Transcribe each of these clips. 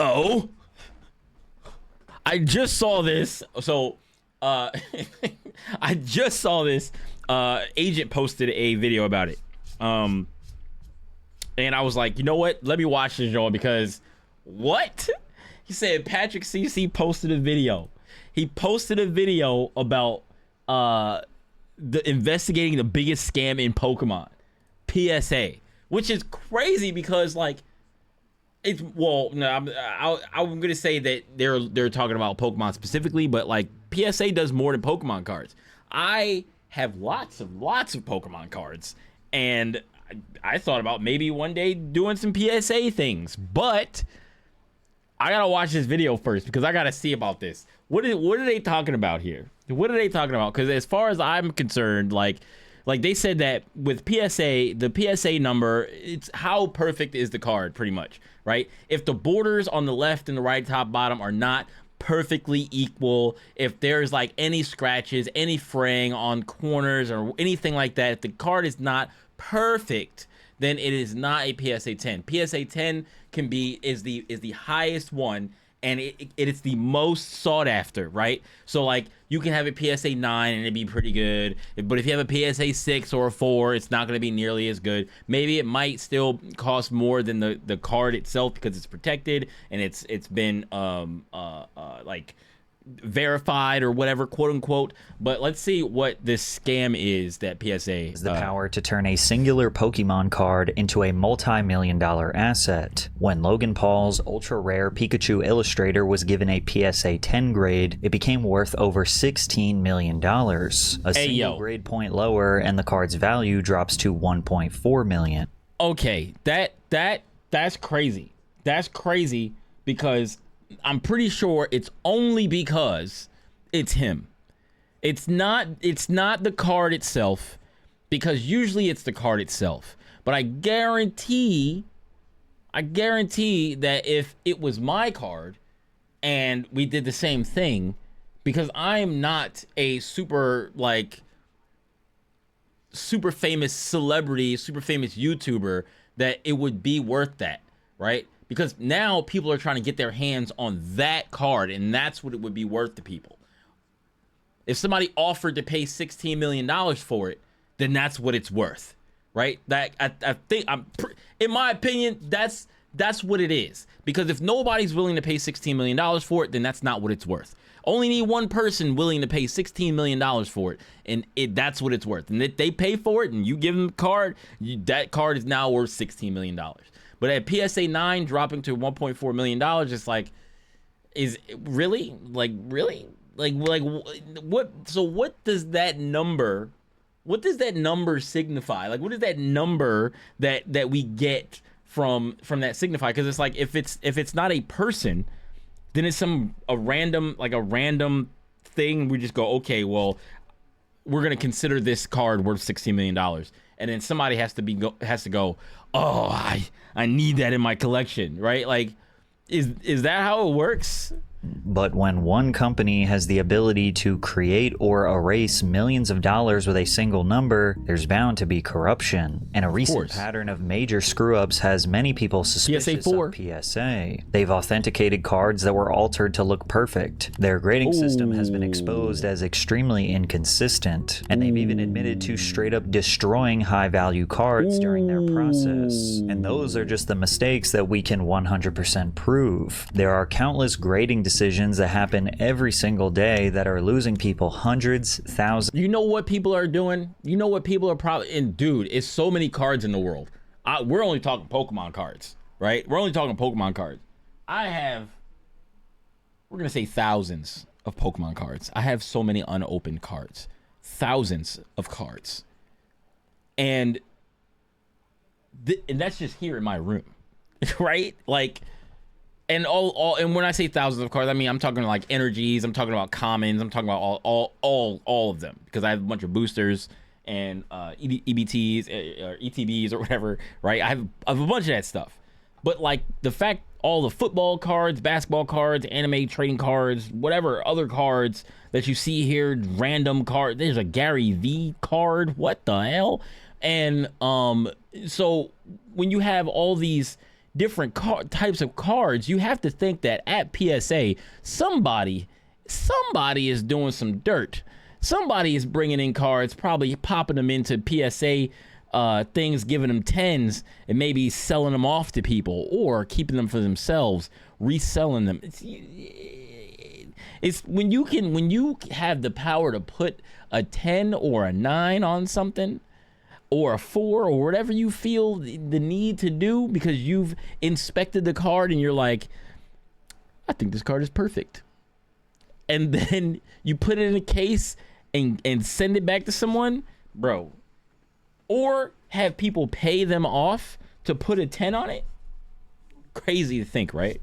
Uh-oh. I just saw this. So, I just saw this. Agent posted a video about it. And I was like, you know what? Let me watch this, Joel, because what? He said Patrick CC posted a video. He posted a video about the investigating the biggest scam in Pokemon, PSA, which is crazy because like it's no, I'm gonna say that they're talking about Pokemon specifically, but like PSA does more than Pokemon cards. I have lots of Pokemon cards, and I thought about maybe one day doing some PSA things, but I gotta watch this video first because I gotta see about this. What are they talking about here? What are they talking about? Because as far as I'm concerned, like they said that with PSA, the PSA number, it's how perfect is the card, pretty much, right? If the borders on the left and the right, top, bottom are not perfectly equal, if there's like any scratches, any fraying on corners or anything like that, if the card is not perfect, then it is not a PSA 10. PSA 10 is the highest one, and it's the most sought after, right? So like you can have a PSA 9 and it'd be pretty good, but if you have a PSA 6 or a 4, it's not going to be nearly as good. Maybe it might still cost more than the card itself because it's protected and it's been like verified or whatever, quote unquote. But let's see what this scam is that PSA has the power to turn a singular Pokemon card into a multi-million-dollar asset. When Logan Paul's ultra rare Pikachu Illustrator was given a PSA 10 grade, it became worth over $16 million. A single grade point lower and the card's value drops to $1.4 million. Okay, that's crazy. That's crazy because I'm pretty sure it's only because it's him. It's not the card itself, because usually it's the card itself. But I guarantee that if it was my card and we did the same thing, because I am not a super famous celebrity, super famous YouTuber, that it would be worth that, right? Because now people are trying to get their hands on that card, and that's what it would be worth to people. If somebody offered to pay $16 million for it, then that's what it's worth, right? That I think in my opinion, that's what it is. Because if nobody's willing to pay $16 million for it, then that's not what it's worth. Only need one person willing to pay $16 million for it, and that's what it's worth. And if they pay for it, and you give them the card, that card is now worth $16 million. But at PSA 9 dropping to $1.4 million, it's like, is really like what? So what does that number? What does that number signify? Like, what is that number that we get from that signify? Because it's like if it's not a person, then it's a random thing. We just go, okay, well, we're gonna consider this card worth $16 million, and then somebody has to go, oh, I need that in my collection, right? Like, is that how it works? But when one company has the ability to create or erase millions of dollars with a single number, there's bound to be corruption. And a recent pattern of major screw-ups has many people suspicious of PSA. They've authenticated cards that were altered to look perfect. Their grading system has been exposed as extremely inconsistent, and they've even admitted to straight up destroying high-value cards during their process. And those are just the mistakes that we can 100% prove. There are countless grading decisions that happen every single day that are losing people hundreds, thousands. You know what people are doing? You know what people are probably, and dude, it's so many cards in the world. We're only talking Pokemon cards, right? We're only talking Pokemon cards. we're gonna say thousands of Pokemon cards. I have so many unopened cards, thousands of cards, and that's just here in my room, right? Like. And and when I say thousands of cards, I mean I'm talking like energies, I'm talking about commons, I'm talking about all of them, because I have a bunch of boosters and EBTs or ETBs or whatever, right? I have a bunch of that stuff. But like the fact all the football cards, basketball cards, anime trading cards, whatever other cards that you see here, random card. There's a Gary V card. What the hell? And so when you have all these different types of cards, you have to think that at PSA, somebody is doing some dirt. Somebody is bringing in cards, probably popping them into PSA things, giving them 10s, and maybe selling them off to people or keeping them for themselves, reselling them. It's when you have the power to put a 10 or a 9 on something, or a 4, or whatever you feel the need to do because you've inspected the card and you're like, I think this card is perfect. And then you put it in a case and send it back to someone, bro. Or have people pay them off to put a 10 on it. Crazy to think, right?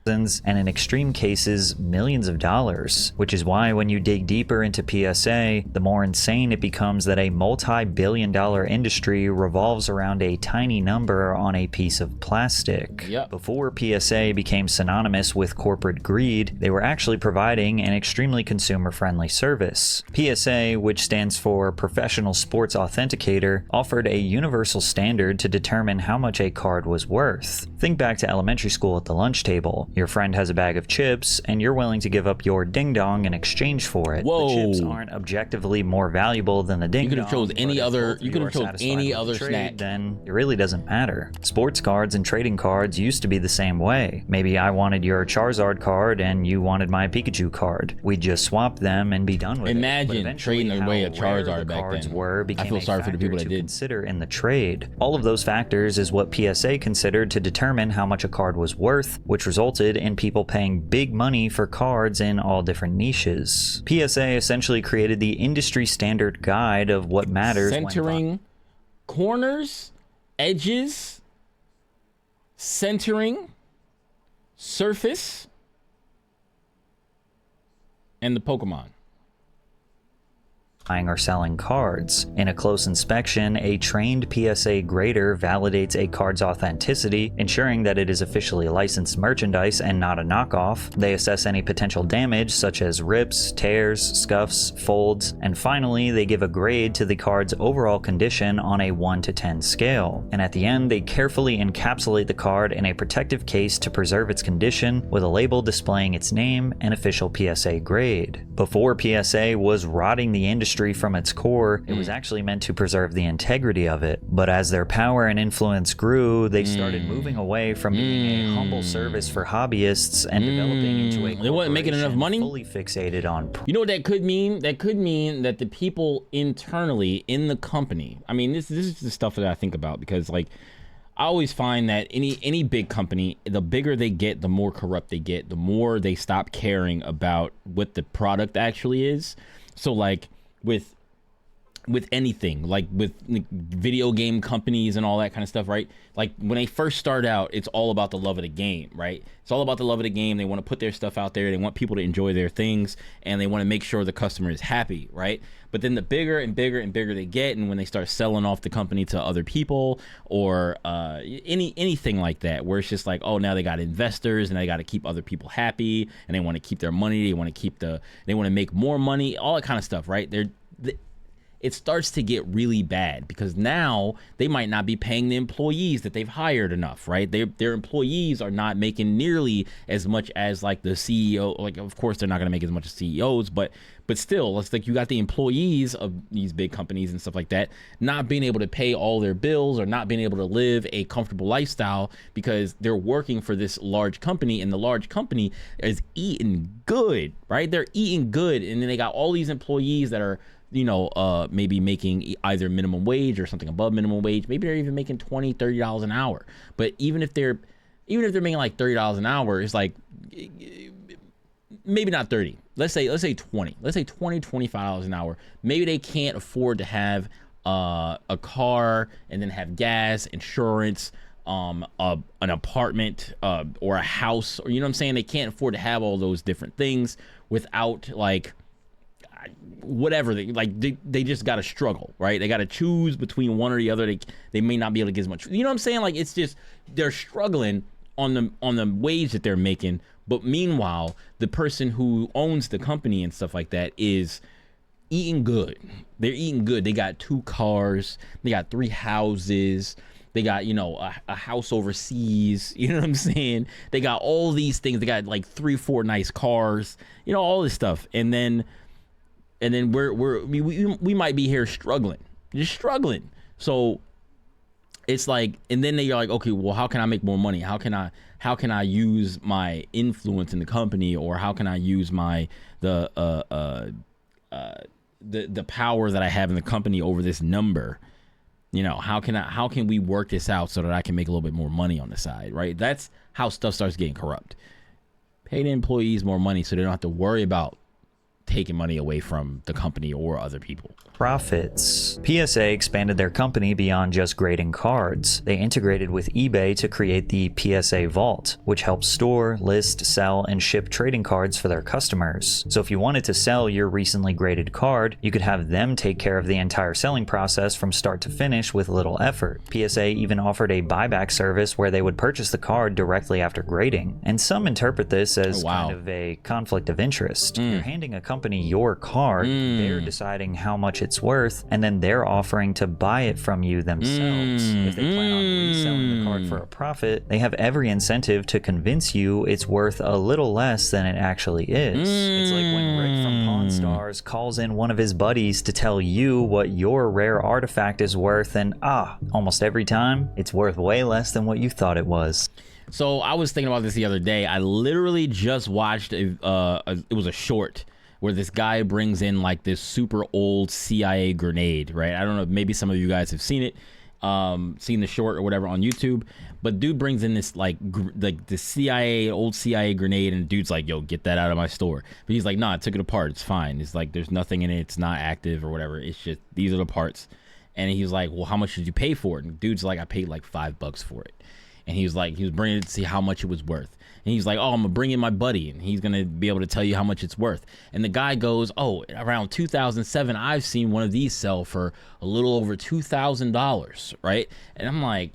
And in extreme cases, millions of dollars, which is why when you dig deeper into PSA, the more insane it becomes that a multi-billion-dollar industry revolves around a tiny number on a piece of plastic. Yep. Before PSA became synonymous with corporate greed, they were actually providing an extremely consumer-friendly service. PSA, which stands for Professional Sports Authenticator, offered a universal standard to determine how much a card was worth. Think back to elementary school at the lunch table. Your friend has a bag of chips, and you're willing to give up your ding-dong in exchange for it. Whoa. The chips aren't objectively more valuable than the ding-dong. You could have chose any other. You could have chose any other snack. Then it really doesn't matter. Sports cards and trading cards used to be the same way. Maybe I wanted your Charizard card, and you wanted my Pikachu card. We'd just swap them and be done with it. Imagine trading away a Charizard back then. I feel sorry for the people that did. Consider in the trade. All of those factors is what PSA considered to determine how much a card was worth, which resulted in people paying big money for cards in all different niches. PSA essentially created the industry standard guide of what matters. Centering corners, edges, centering, surface, and the Pokemon. Buying or selling cards. In a close inspection, a trained PSA grader validates a card's authenticity, ensuring that it is officially licensed merchandise and not a knockoff. They assess any potential damage, such as rips, tears, scuffs, folds, and finally, they give a grade to the card's overall condition on a 1 to 10 scale. And at the end, they carefully encapsulate the card in a protective case to preserve its condition, with a label displaying its name and official PSA grade. Before PSA was rotting the industry from its core, it was actually meant to preserve the integrity of it. But as their power and influence grew, they started moving away from being a humble service for hobbyists and developing into a they wasn't making enough money, fully fixated on. You know what that could mean? That could mean that the people internally in the company. I mean, this is the stuff that I think about, because like I always find that any big company, the bigger they get, the more corrupt they get, the more they stop caring about what the product actually is. So like with anything, like with video game companies and all that kind of stuff, right? Like when they first start out, it's all about the love of the game, right? It's all about the love of the game. They want to put their stuff out there. They want people to enjoy their things, and they want to make sure the customer is happy, right? But then the bigger and bigger and bigger they get, and when they start selling off the company to other people or anything like that, where it's just like, oh, now they got investors and they got to keep other people happy, and they want to keep their money. They want to make more money, all that kind of stuff, right? It starts to get really bad, because now they might not be paying the employees that they've hired enough, right? Their employees are not making nearly as much as like the CEO. Like, of course, they're not going to make as much as CEOs, but still, it's like you got the employees of these big companies and stuff like that not being able to pay all their bills or not being able to live a comfortable lifestyle because they're working for this large company, and the large company is eating good, right? They're eating good, and then they got all these employees that are, you know, maybe making either minimum wage or something above minimum wage. Maybe they're even making $20, $30 an hour. But even if they're making like $30 an hour, it's like maybe not 30. Let's say 20. Let's say $20, $25 an hour. Maybe they can't afford to have a car and then have gas, insurance, an apartment, or a house, or, you know what I'm saying? They can't afford to have all those different things without like whatever they just got to struggle, right? They got to choose between one or the other. They may not be able to get as much, you know what I'm saying? Like, it's just, they're struggling on the wage that they're making, but meanwhile the person who owns the company and stuff like that is eating good. They're eating good. They got 2 cars, they got 3 houses, They got, you know, a house overseas. You know what I'm saying? They got all these things. They got like 3-4 nice cars. You know, all this stuff. And then we might be here struggling, just struggling. So it's like, and then they're like, okay, well, how can I make more money? How can I use my influence in the company, or how can I use the power that I have in the company over this number? You know, how can we work this out so that I can make a little bit more money on the side, right? That's how stuff starts getting corrupt. Pay the employees more money so they don't have to worry about taking money away from the company or other people. Profits. PSA expanded their company beyond just grading cards. They integrated with eBay to create the PSA Vault, which helps store, list, sell, and ship trading cards for their customers. So if you wanted to sell your recently graded card, you could have them take care of the entire selling process from start to finish with little effort. PSA even offered a buyback service where they would purchase the card directly after grading. And some interpret this as kind of a conflict of interest. You're handing a company your card, they're deciding how much it's worth, and then they're offering to buy it from you themselves. If they plan on reselling the card for a profit, they have every incentive to convince you it's worth a little less than it actually is. It's like when Rick from Pawn Stars calls in one of his buddies to tell you what your rare artifact is worth, and almost every time, it's worth way less than what you thought it was. So I was thinking about this the other day. I literally just watched it was a short where this guy brings in like this super old CIA grenade, right? I don't know, maybe some of you guys have seen it, seen the short or whatever on YouTube, but dude brings in this like the old CIA grenade, and dude's like, yo, get that out of my store. But he's like, nah, I took it apart, it's fine. It's like, there's nothing in it, it's not active or whatever. It's just, these are the parts. And he's like, well, how much did you pay for it? And dude's like, I paid like $5 for it. And he was bringing it to see how much it was worth. And he's like, oh, I'm gonna bring in my buddy, and he's gonna be able to tell you how much it's worth. And the guy goes, oh, around 2007, I've seen one of these sell for a little over $2,000, right? And I'm like,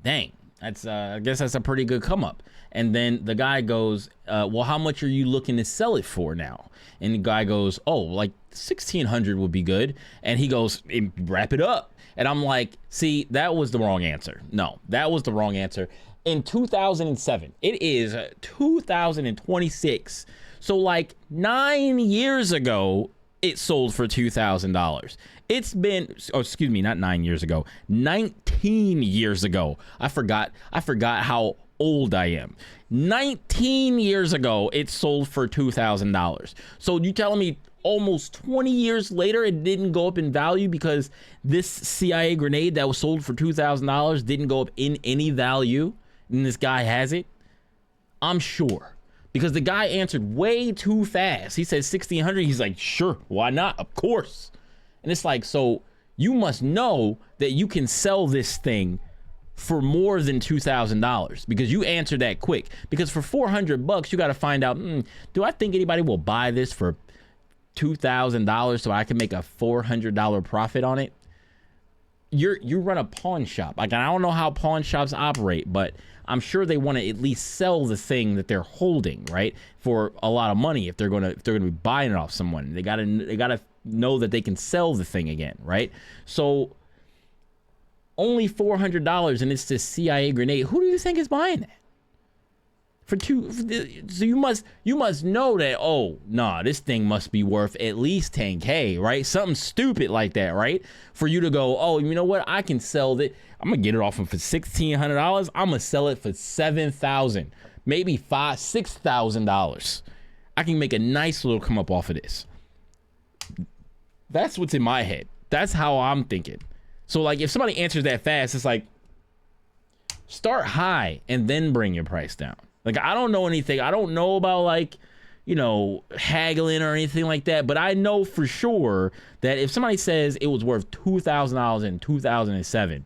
dang, that's I guess that's a pretty good come up. And then the guy goes, well, how much are you looking to sell it for now? And the guy goes, oh, like 1,600 would be good. And he goes, wrap it up. And I'm like, see, that was the wrong answer. No, that was the wrong answer. In 2007, it is 2026. So like 9 years ago, it sold for $2,000. It's been, oh, excuse me, not 9 years ago, 19 years ago. I forgot how old I am. 19 years ago, it sold for $2,000. So you telling me almost 20 years later, it didn't go up in value because this CIA grenade that was sold for $2,000 didn't go up in any value, and this guy has it? I'm sure, because the guy answered way too fast. He said 1,600. He's like, sure, why not? Of course. And it's like, so you must know that you can sell this thing for more than $2,000 because you answered that quick. Because for $400, you got to find out, do I think anybody will buy this for $2,000 so I can make a $400 profit on it? You run a pawn shop. Like, I don't know how pawn shops operate, but I'm sure they want to at least sell the thing that they're holding, right, for a lot of money. If they're gonna be buying it off someone, they gotta know that they can sell the thing again, right? So only $400, and it's this CIA grenade. Who do you think is buying that? So you must know that, oh, nah, this thing must be worth at least 10K, right? Something stupid like that, right? For you to go, oh, you know what? I can sell that. I'm gonna get it off him for $1,600. I'm gonna sell it for $7,000, maybe $6,000. I can make a nice little come up off of this. That's what's in my head. That's how I'm thinking. So like, if somebody answers that fast, it's like, start high and then bring your price down. Like, I don't know anything. I don't know about, like, you know, haggling or anything like that. But I know for sure that if somebody says it was worth $2,000 in 2007,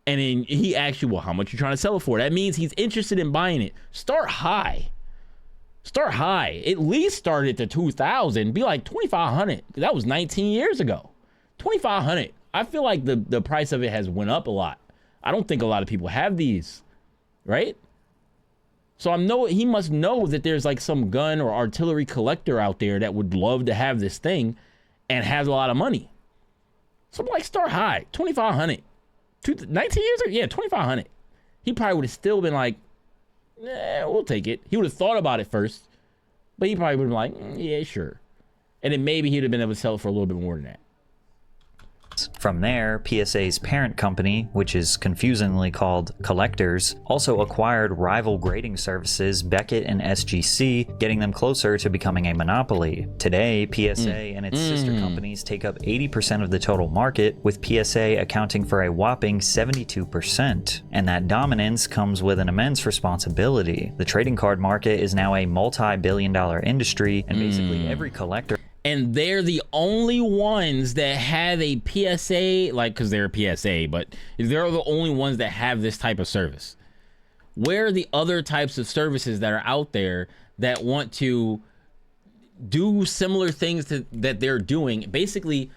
and then he asks you, well, how much you trying to sell it for? That means he's interested in buying it. Start high. Start high. At least start at the 2,000. Be like 2,500. That was 19 years ago. 2,500. I feel like the price of it has went up a lot. I don't think a lot of people have these, right? So he must know that there's like some gun or artillery collector out there that would love to have this thing and has a lot of money. So I'm like, start high, 2,500. 19 years ago? Yeah, 2,500. He probably would have still been like, we'll take it. He would have thought about it first, but he probably would have been like, yeah, sure. And then maybe he'd have been able to sell it for a little bit more than that. From there, PSA's parent company, which is confusingly called Collectors, also acquired rival grading services Beckett and SGC, getting them closer to becoming a monopoly. Today, PSA and its sister companies take up 80% of the total market, with PSA accounting for a whopping 72%. And that dominance comes with an immense responsibility. The trading card market is now a multi-billion-dollar industry, and basically every collector. And they're the only ones that have a PSA, like, because they're a PSA, but they're the only ones that have this type of service. Where are the other types of services that are out there that want to do similar things that they're doing, basically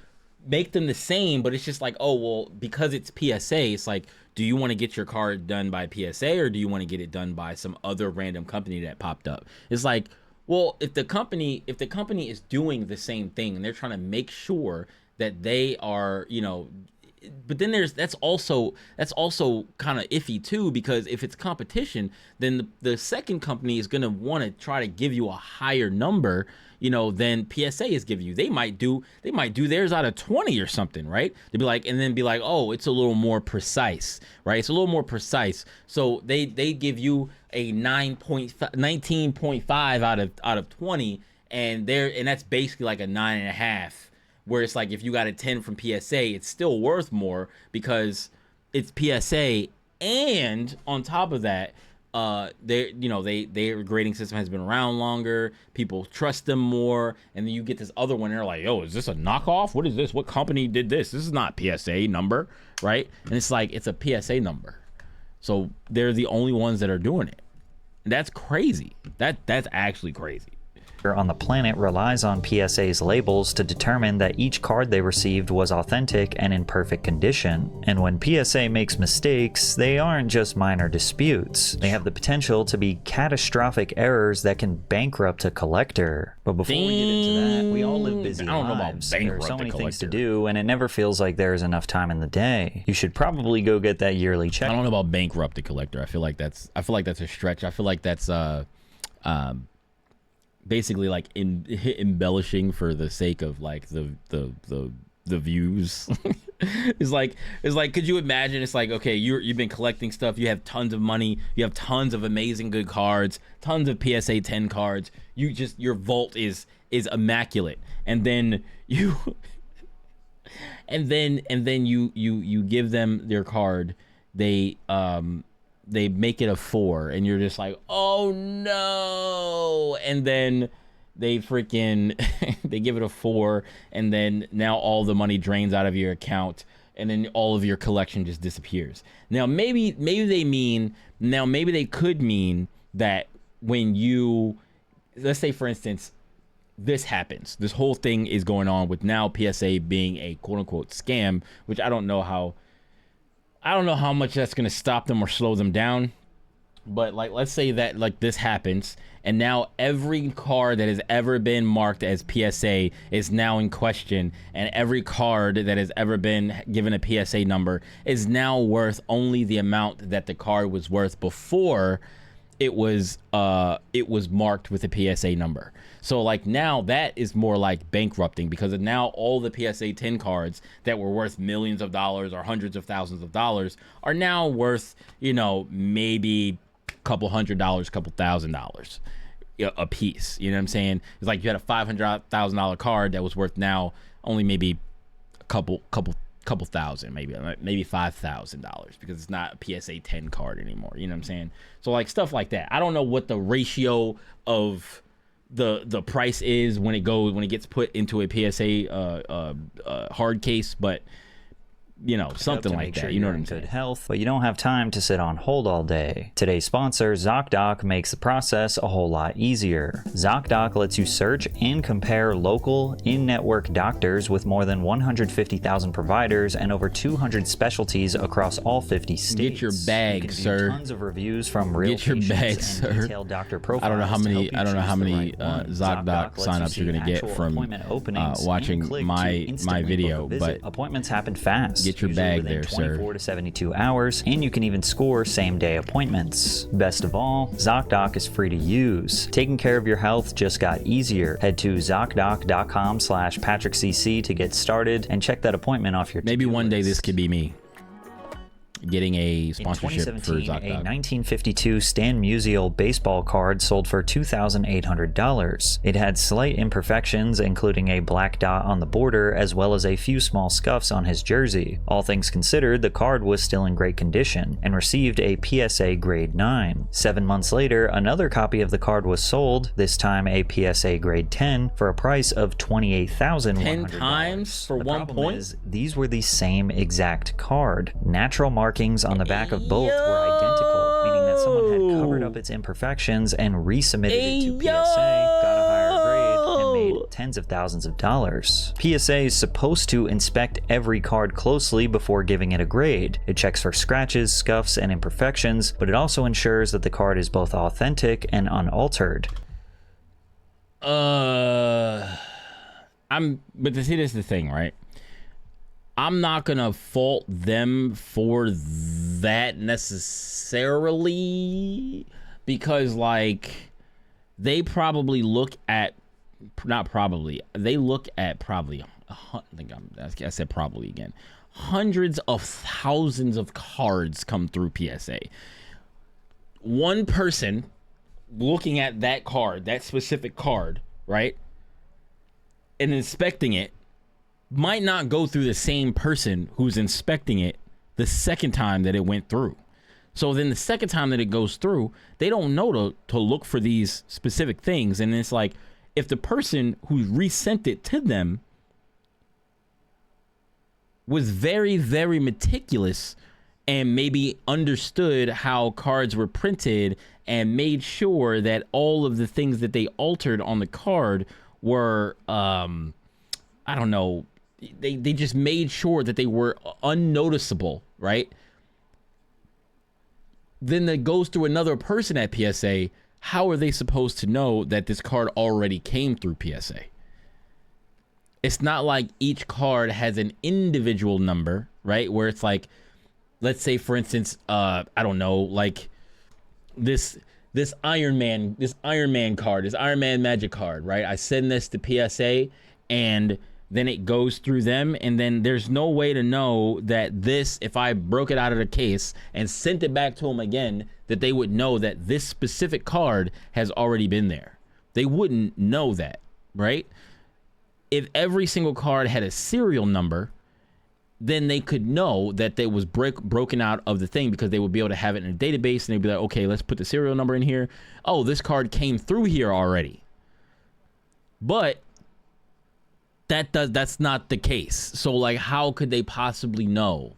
make them the same, but it's just like, oh, well, because it's PSA, it's like, do you want to get your card done by PSA or do you want to get it done by some other random company that popped up? It's like, well, if the company is doing the same thing and they're trying to make sure that they are, you know, but then that's also kind of iffy too, because if it's competition, then the second company is going to want to try to give you a higher number, you know, than PSA is giving you. They might do theirs out of 20 or something, right? They'd be like, and then be like, oh, it's a little more precise, right? It's a little more precise. So they give you a 19.5 out of 20, and that's basically like a 9.5. Where it's like if you got a 10 from PSA, it's still worth more because it's PSA, and on top of that, their grading system has been around longer. People trust them more, and then you get this other one. And they're like, "Yo, is this a knockoff? What is this? What company did this? This is not PSA number, right?" And it's like it's a PSA number, so they're the only ones that are doing it. And that's crazy. That's actually crazy. On the planet relies on PSA's labels to determine that each card they received was authentic and in perfect condition. And when PSA makes mistakes, they aren't just minor disputes. They have the potential to be catastrophic errors that can bankrupt a collector. But before we get into that, we all live busy lives. There are so many things to do, and it never feels like there's enough time in the day. You should probably go get that yearly check. I don't know about bankrupt a collector. I feel like that's a stretch. I feel like that's basically like embellishing for the sake of like the views. it's like could you imagine? It's like, okay, you've been collecting stuff, you have tons of money, you have tons of amazing good cards, tons of PSA 10 cards, your vault is immaculate, and then you and then you give them their card, they make it a 4, and you're just like, oh no, and then they freaking they give it a 4, and then now all the money drains out of your account, and then all of your collection just disappears. Now maybe they could mean that when you, let's say for instance, this happens, this whole thing is going on with now PSA being a quote-unquote scam, which I don't know how much that's going to stop them or slow them down. But like, let's say that like this happens, and now every card that has ever been marked as PSA is now in question, and every card that has ever been given a PSA number is now worth only the amount that the card was worth before it was marked with a PSA number. So like now that is more like bankrupting, because now all the PSA 10 cards that were worth millions of dollars or hundreds of thousands of dollars are now worth, you know, maybe a couple $100, couple $1,000 a piece. You know what I'm saying? It's like you had a $500,000 card that was worth now only maybe a couple thousand, maybe $5,000, because it's not a PSA 10 card anymore. You know what I'm saying? So like stuff like that. I don't know what the ratio of the price is when it gets put into a PSA hard case, but you know, something like that. You know what I'm saying? Good health, but you don't have time to sit on hold all day. Today's sponsor, ZocDoc, makes the process a whole lot easier. ZocDoc lets you search and compare local, in-network doctors with more than 150,000 providers and over 200 specialties across all 50 states. Get your bag, sir. Tons of reviews from real patients and detailed doctor profiles. I don't know how many ZocDoc signups you're gonna get from watching my video, but appointments happen fast. get your usually bag within there, 24 sir. to 72 hours, and you can even score same-day appointments. Best of all, ZocDoc is free to use. Taking care of your health just got easier. Head to ZocDoc.com/PatrickCC to get started and check that appointment off your Maybe one day list. this could be me getting a sponsorship In for 2017, a ZocDoc. 1952 Stan Musial baseball card sold for $2,800. It had slight imperfections, including a black dot on the border, as well as a few small scuffs on his jersey. All things considered, the card was still in great condition and received a PSA grade 9. 7 months later, another copy of the card was sold, this time a PSA grade 10, for a price of $28,100. 10 times for 1 point? These were the same exact card. Natural markings on the back of both were identical, meaning that someone had covered up its imperfections and resubmitted it to PSA, got a higher grade, and made tens of thousands of dollars. PSA is supposed to inspect every card closely before giving it a grade. It checks for scratches, scuffs, and imperfections, but it also ensures that the card is both authentic and unaltered. But this is the thing, right? I'm not gonna fault them for that necessarily, because like they probably look at I said probably again, hundreds of thousands of cards come through PSA. One person looking at that card, that specific card, right, and inspecting it might not go through the same person who's inspecting it the second time that it went through. So then the second time that it goes through, they don't know to look for these specific things. And it's like, if the person who resent it to them was very, very meticulous and maybe understood how cards were printed and made sure that all of the things that they altered on the card were, I don't know, they just made sure that they were unnoticeable, right? Then it goes through another person at PSA. How are they supposed to know that this card already came through PSA? It's not like each card has an individual number, right? Where it's like, let's say for instance, I don't know, like this Iron Man card, this Iron Man Magic card, right? I send this to PSA and then it goes through them, and then there's no way to know that this, if I broke it out of the case and sent it back to them again, that they would know that this specific card has already been there. They wouldn't know that, right? If every single card had a serial number, then they could know that it was broken out of the thing, because they would be able to have it in a database, and they'd be like, okay, let's put the serial number in here. Oh, this card came through here already. But that's not the case. So like, how could they possibly know?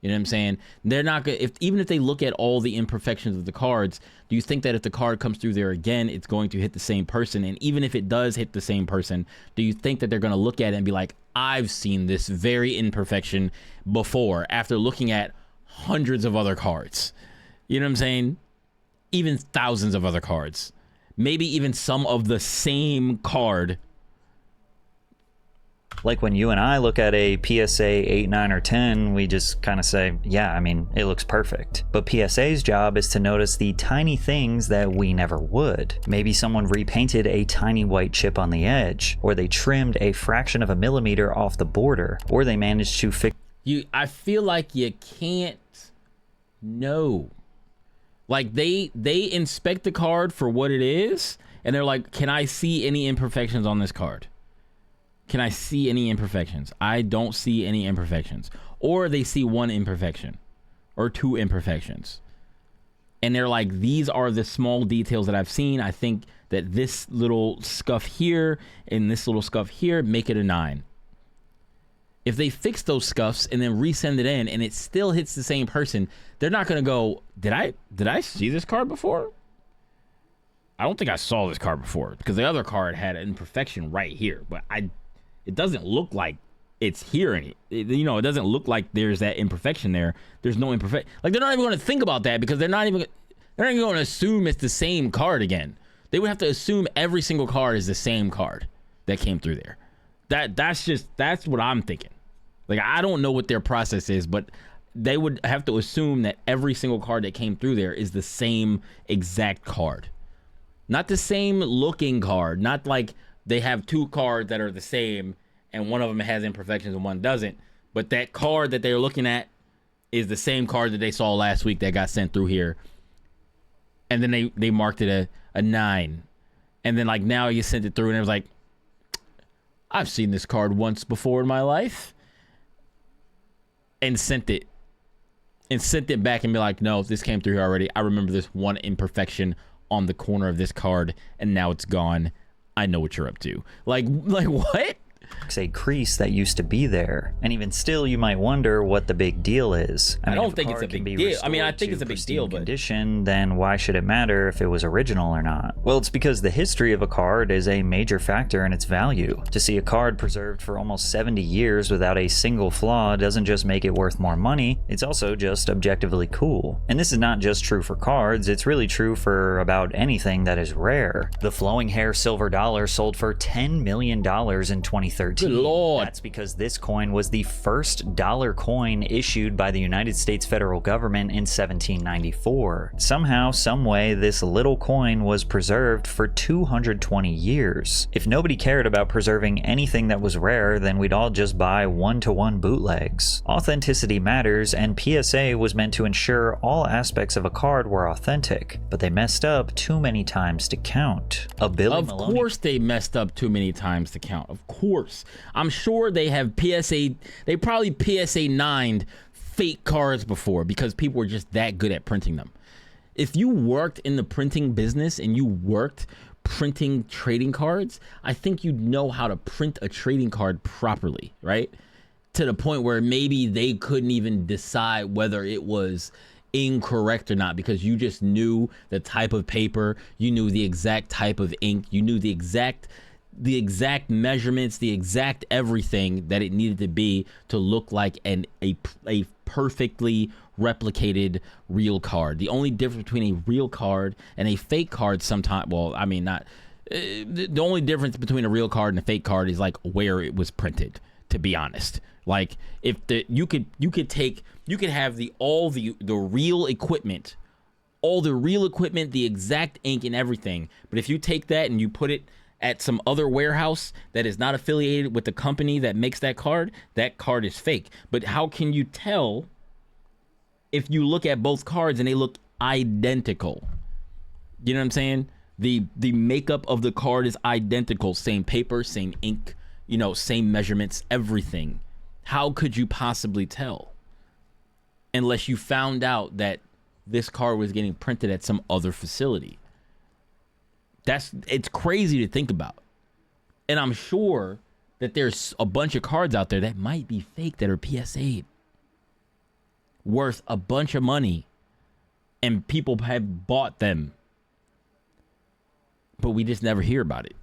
You know what I'm saying? They're not gonna, even if they look at all the imperfections of the cards, do you think that if the card comes through there again, it's going to hit the same person? And even if it does hit the same person, do you think that they're going to look at it and be like, I've seen this very imperfection before, after looking at hundreds of other cards? You know what I'm saying? Even thousands of other cards. Maybe even some of the same card. Like when you and I look at a PSA 8, 9, or 10, we just kind of say, yeah, I mean, it looks perfect. But PSA's job is to notice the tiny things that we never would. Maybe someone repainted a tiny white chip on the edge, or they trimmed a fraction of a millimeter off the border, or they managed to fix... I feel like you can't know. Like they inspect the card for what it is, and they're like, can I see any imperfections on this card? Can I see any imperfections? I don't see any imperfections. Or they see one imperfection or two imperfections. And they're like, these are the small details that I've seen. I think that this little scuff here and this little scuff here make it a 9. If they fix those scuffs and then resend it in and it still hits the same person, they're not going to go, did I see this card before? I don't think I saw this card before, because the other card had an imperfection right here, but it doesn't look like it's here. It doesn't look like there's that imperfection there. There's no imperfection. Like, they're not even going to think about that, because they're not even going to assume it's the same card again. They would have to assume every single card is the same card that came through there. That's what I'm thinking. Like, I don't know what their process is, but they would have to assume that every single card that came through there is the same exact card. Not the same looking card. Not like they have two cards that are the same and one of them has imperfections and one doesn't. But that card that they're looking at is the same card that they saw last week that got sent through here. And then they marked it a 9. And then, like, now you sent it through and it was like, I've seen this card once before in my life. And sent it. And sent it back and be like, no, this came through here already. I remember this one imperfection on the corner of this card, and now it's gone. I know what you're up to. Like what? A crease that used to be there, and even still you might wonder what the big deal is. I don't think it's a big deal. I mean, I think it's a big deal, but condition, then why should it matter if it was original or not? Well, it's because the history of a card is a major factor in its value. To see a card preserved for almost 70 years without a single flaw doesn't just make it worth more money, it's also just objectively cool. And this is not just true for cards, it's really true for about anything that is rare. The flowing hair silver dollar sold for $10 million in 2013. Good Lord. That's because this coin was the first dollar coin issued by the United States federal government in 1794. Somehow, someway, this little coin was preserved for 220 years. If nobody cared about preserving anything that was rare, then we'd all just buy one-to-one bootlegs. Authenticity matters, and PSA was meant to ensure all aspects of a card were authentic, but they messed up too many times to count. Of course they messed up too many times to count. Of course. I'm sure they have they probably PSA 9'd fake cards before because people were just that good at printing them. If you worked in the printing business and you worked printing trading cards, I think you'd know how to print a trading card properly, right? To the point where maybe they couldn't even decide whether it was incorrect or not because you just knew the type of paper, you knew the exact type of ink, you knew the exact measurements, the exact everything that it needed to be to look like a perfectly replicated real card. The only difference between a real card and a fake card sometimes, well, I mean, not the only difference between a real card and a fake card is like where it was printed, to be honest. Like if you could have all the real equipment, the exact ink and everything, but if you take that and you put it at some other warehouse that is not affiliated with the company that makes that card is fake. But how can you tell if you look at both cards and they look identical? You know what I'm saying? The makeup of the card is identical. Same paper, same ink, same measurements, everything. How could you possibly tell? Unless you found out that this card was getting printed at some other facility. It's crazy to think about. And I'm sure that there's a bunch of cards out there that might be fake that are PSA'd. Worth a bunch of money. And people have bought them. But we just never hear about it.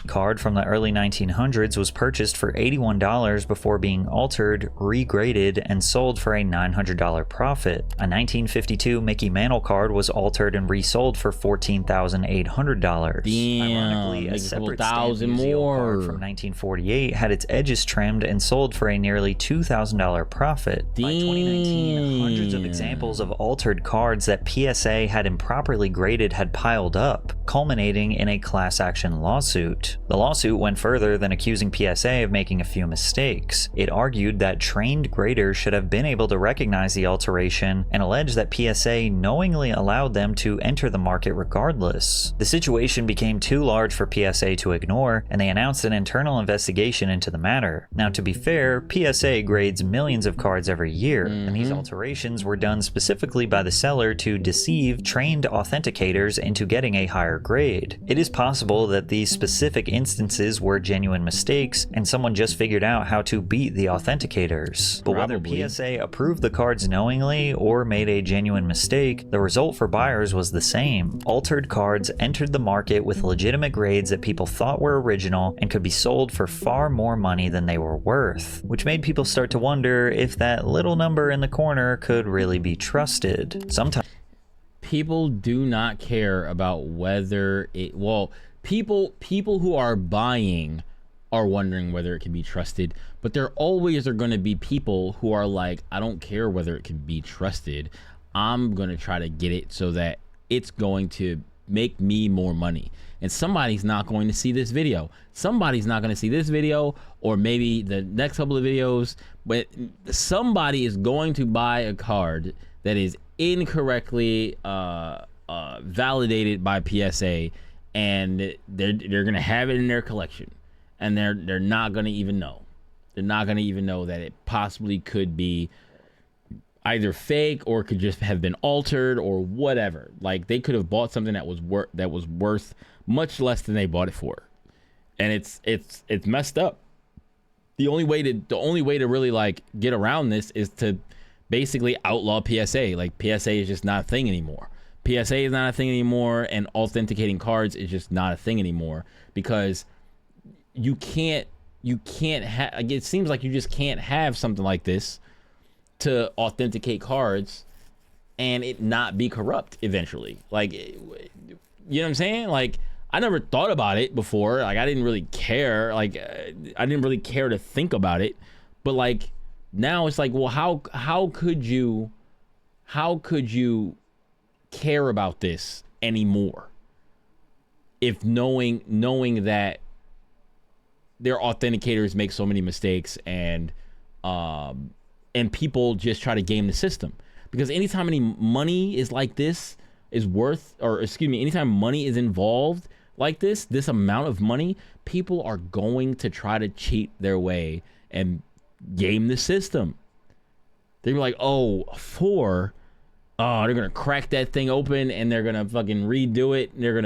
Card from the early 1900s was purchased for $81 before being altered, regraded, and sold for a $900 profit. A 1952 Mickey Mantle card was altered and resold for $14,800. Damn, ironically, a separate $1,000 more card from 1948 had its edges trimmed and sold for a nearly $2,000 profit. Damn. By 2019, hundreds of examples of altered cards that PSA had improperly graded had piled up, culminating in a class action lawsuit. The lawsuit went further than accusing PSA of making a few mistakes. It argued that trained graders should have been able to recognize the alteration and alleged that PSA knowingly allowed them to enter the market regardless. The situation became too large for PSA to ignore, and they announced an internal investigation into the matter. Now, to be fair, PSA grades millions of cards every year, and these alterations were done specifically by the seller to deceive trained authenticators into getting a higher grade. It is possible that these specific instances were genuine mistakes and someone just figured out how to beat the authenticators. But whether PSA approved the cards knowingly or made a genuine mistake, the result for buyers was the same. Altered cards entered the market with legitimate grades that people thought were original and could be sold for far more money than they were worth, which made people start to wonder if that little number in the corner could really be trusted. Sometimes people do not care about whether people who are buying are wondering whether it can be trusted, but there always are going to be people who are like, I don't care whether it can be trusted. I'm going to try to get it so that it's going to make me more money. And somebody's not going to see this video. Somebody's not going to see this video, or maybe the next couple of videos, but somebody is going to buy a card that is incorrectly validated by PSA, and they're going to have it in their collection, and they're not going to even know. They're not going to even know that it possibly could be either fake or could just have been altered or whatever. Like, they could have bought something that was worth much less than they bought it for, and it's messed up. The only way to really like get around this is to basically outlaw PSA. Like, PSA is just not a thing anymore. PSA is not a thing anymore, and authenticating cards is just not a thing anymore, because you can't have, it seems like you just can't have something like this to authenticate cards and it not be corrupt eventually. Like, you know what I'm saying? Like, I never thought about it before. Like, I didn't really care. Like, I didn't really care to think about it. But like, now it's like, well, how could you care about this anymore if knowing that their authenticators make so many mistakes, and people just try to game the system? Because anytime any money is like this is worth, or excuse me, anytime money is involved like this amount of money, people are going to try to cheat their way and game the system. They're like, they're gonna crack that thing open and they're gonna fucking redo it, and they're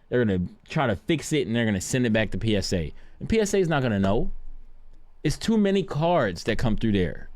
gonna try to fix it, and they're gonna send it back to PSA. And PSA is not gonna know. It's too many cards that come through there.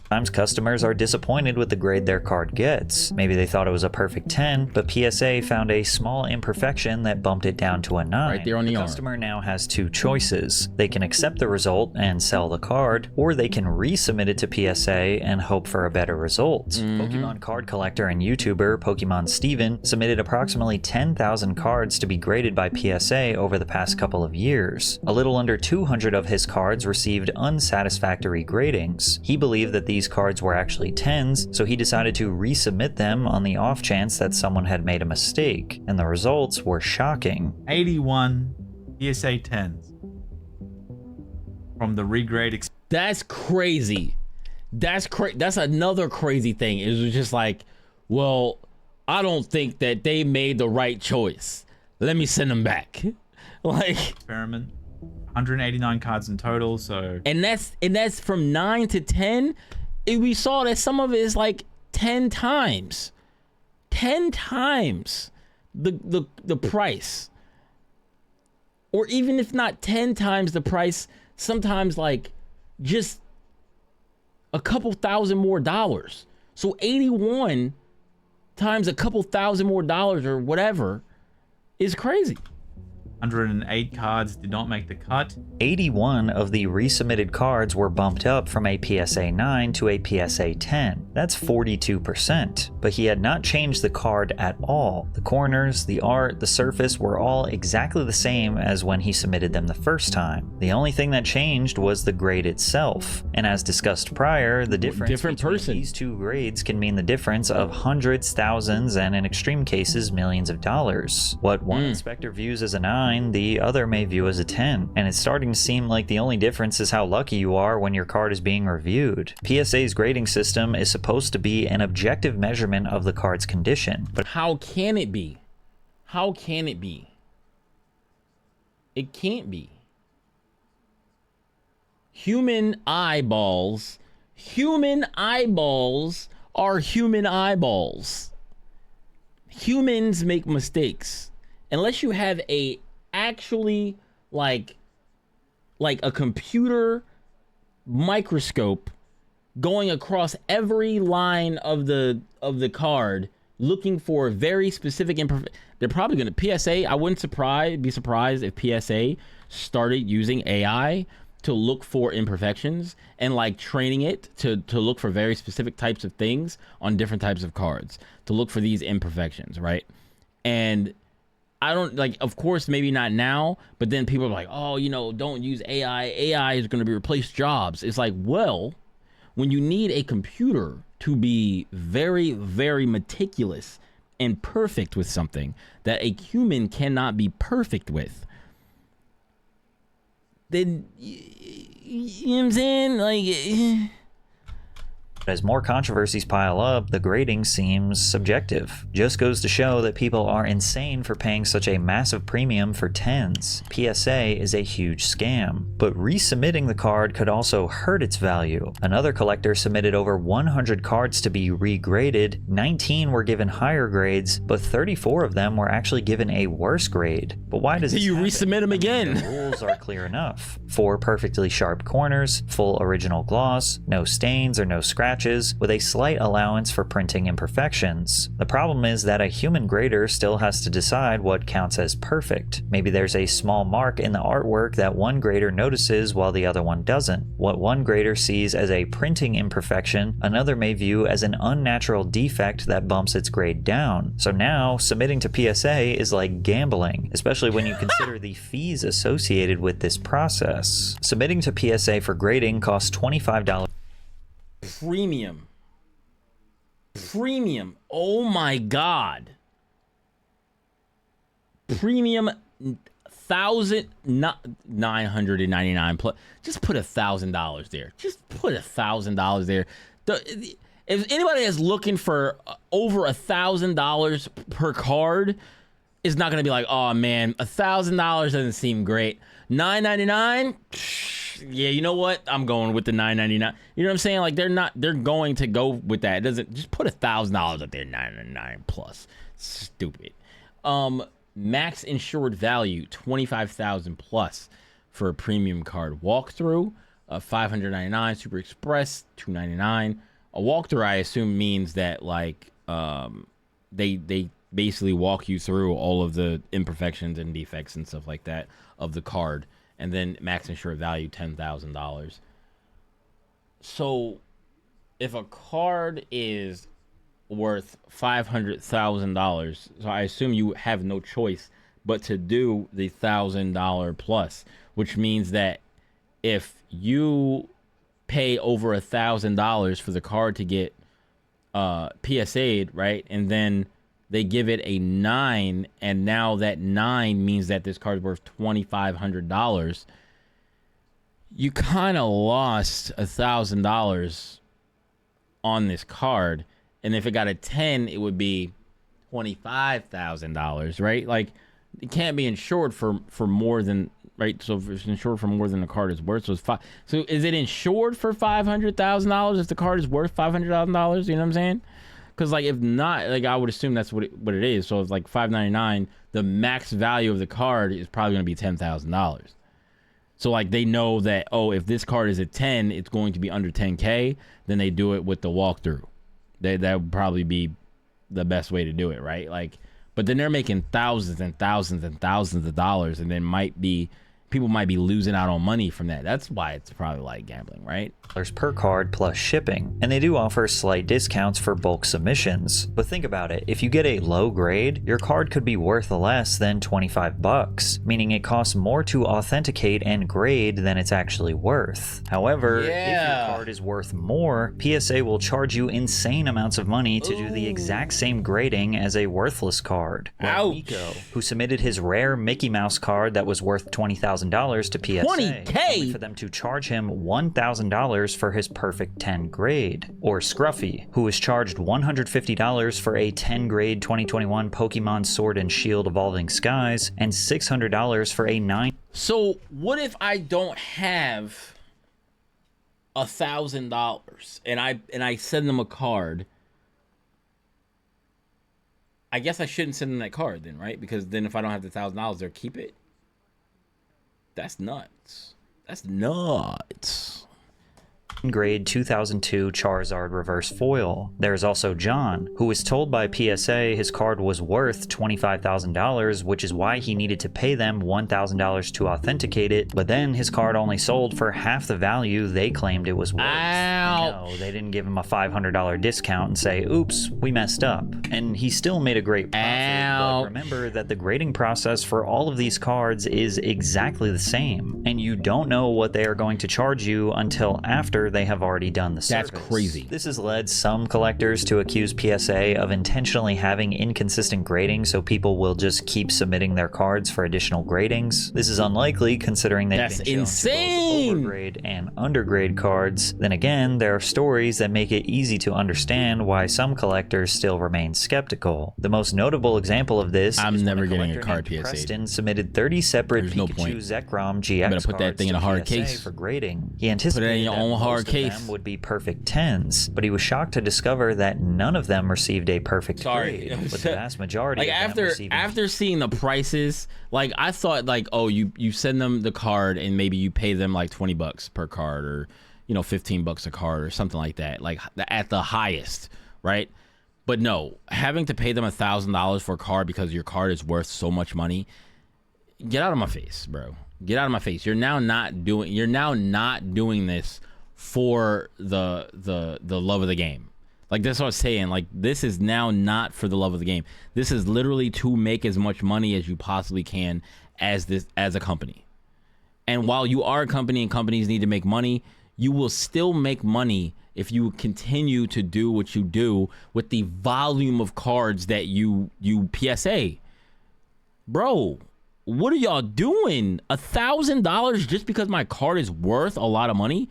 Sometimes customers are disappointed with the grade their card gets. Maybe they thought it was a perfect 10, but PSA found a small imperfection that bumped it down to a 9. Right there on the arm. Customer now has two choices. They can accept the result and sell the card, or they can resubmit it to PSA and hope for a better result. Pokemon card collector and YouTuber Pokemon Steven submitted approximately 10,000 cards to be graded by PSA over the past couple of years. A little under 200 of his cards received unsatisfactory gradings. He believed that these cards were actually 10s, so he decided to resubmit them on the off chance that someone had made a mistake, and the results were shocking. 81 PSA 10s from the regrade. That's crazy. That's another crazy thing. It was just like, well, I don't think that they made the right choice. Let me send them back. Like, experiment. 189 cards in total, so, and that's from 9 to 10. We saw that some of it is like 10 times the price, or even if not 10 times the price, sometimes like just a couple thousand more dollars. So 81 times a couple thousand more dollars or whatever is crazy. 108 cards did not make the cut. 81 of the resubmitted cards were bumped up from a PSA 9 to a PSA 10. That's 42%. But he had not changed the card at all. The corners, the art, the surface were all exactly the same as when he submitted them the first time. The only thing that changed was the grade itself. And as discussed prior, the difference between these two grades can mean the difference of hundreds, thousands, and in extreme cases, millions of dollars. What one inspector views as a 9, the other may view as a 10, and it's starting to seem like the only difference is how lucky you are when your card is being reviewed. PSA's grading system is supposed to be an objective measurement of the card's condition, but how can it be? How can it be? It can't be. Human eyeballs are human eyeballs. Humans make mistakes. Unless you have a actually like a computer microscope going across every line of the card looking for very specific they're probably going to PSA. I wouldn't be surprised if PSA started using AI to look for imperfections and like training it to look for very specific types of things on different types of cards to look for these imperfections, right? And I don't like, of course, maybe not now, but then people are like, oh, you know, don't use AI. AI is going to be replace jobs. It's like, well, when you need a computer to be very, very meticulous and perfect with something that a human cannot be perfect with, then, you know what I'm saying? Like, as more controversies pile up, the grading seems subjective. Just goes to show that people are insane for paying such a massive premium for tens. PSA is a huge scam. But resubmitting the card could also hurt its value. Another collector submitted over 100 cards to be regraded, 19 were given higher grades, but 34 of them were actually given a worse grade. But why does you resubmit them again? The rules are clear enough. 4 perfectly sharp corners, full original gloss, no stains or no scratches, with a slight allowance for printing imperfections. The problem is that a human grader still has to decide what counts as perfect. Maybe there's a small mark in the artwork that one grader notices while the other one doesn't. What one grader sees as a printing imperfection, another may view as an unnatural defect that bumps its grade down. So now, submitting to PSA is like gambling, especially when you consider the fees associated with this process. Submitting to PSA for grading costs $25. Premium. Oh my god. Premium 999 plus. Just put $1,000 there. Just put $1,000 there. If anybody is looking for over $1,000 per card, is not gonna be like, oh man, $1,000 doesn't seem great. $9.99. Yeah, you know what? I'm going with the $9.99. You know what I'm saying? Like they're going to go with that. It doesn't just put $1,000 up there, $9.99 plus. Stupid. Max insured value, 25,000 plus for a premium card. Walkthrough, $599. Super Express, $299. A walkthrough, I assume, means that like they basically walk you through all of the imperfections and defects and stuff like that of the card. And then max insured value, $10,000. So if a card is worth $500,000, so I assume you have no choice but to do the $1,000 plus, which means that if you pay over $1,000 for the card to get PSA'd, right, and then they give it a 9, and now that 9 means that this card is worth $2,500. You kind of lost $1,000 on this card, and if it got a 10, it would be $25,000, right? Like, it can't be insured for more than, right? So if it's insured for more than the card is worth, so it's five. So is it insured for $500,000 if the card is worth $500,000? You know what I'm saying? Because, like, if not, like, I would assume that's what it is. So it's like $599. The max value of the card is probably going to be $10,000. So, like, they know that, oh, if this card is a 10, it's going to be under 10K. Then they do it with the walkthrough. That would probably be the best way to do it, right? Like, but then they're making thousands and thousands and thousands of dollars, and then people might be losing out on money from that. That's why it's probably like gambling, right? Per card plus shipping, and they do offer slight discounts for bulk submissions. But think about it, if you get a low grade, your card could be worth less than $25, meaning it costs more to authenticate and grade than it's actually worth. However, if your card is worth more, PSA will charge you insane amounts of money to do the exact same grading as a worthless card. Like Nico, who submitted his rare Mickey Mouse card that was worth $20,000 to PSA, $20K? only for them to charge him $1,000 for his perfect 10 grade. Or Scruffy, who was charged $150 for a 10 grade 2021 Pokemon Sword and Shield Evolving Skies, and $600 for a 9. So what if I don't have $1,000 and I send them a card? I guess I shouldn't send them that card then, right? Because then if I don't have the $1,000, they'll keep it. That's nuts. That's nuts. grade 2002 Charizard reverse foil. There's also John, who was told by PSA his card was worth $25,000, which is why he needed to pay them $1,000 to authenticate it, but then his card only sold for half the value they claimed it was worth. Ow. No, they didn't give him a $500 discount and say, oops, we messed up. And he still made a great profit, but remember that the grading process for all of these cards is exactly the same, and you don't know what they are going to charge you until after they have already done the service. That's crazy. This has led some collectors to accuse PSA of intentionally having inconsistent grading, so people will just keep submitting their cards for additional gradings. This is unlikely considering they've That's been shown insane. to both overgrade and undergrade cards. Then again, there are stories that make it easy to understand why some collectors still remain skeptical. The most notable example of this I'm is never when getting a collector card named PSA. Preston submitted 30 separate There's no Pikachu point. Zekrom GX better put that cards thing in a to hard PSA case. for grading. He anticipated in your that own most hard of case. them would be perfect 10s, but he was shocked to discover that none of them received a perfect grade, with the vast majority like of them receiving after seeing the prices, like I thought like, oh, you send them the card and maybe you pay them like $20 per card, or $15 a card or something like that, like at the highest, right? But no, having to pay them $1,000 for a card because your card is worth so much money, get out of my face, bro. Get out of my face. You're now not doing this for the love of the game. Like, that's what I'm saying. Like, this is now not for the love of the game. This is literally to make as much money as you possibly can as a company. And while you are a company and companies need to make money, you will still make money if you continue to do what you do with the volume of cards that you PSA. Bro, what are y'all doing? $1,000 just because my card is worth a lot of money?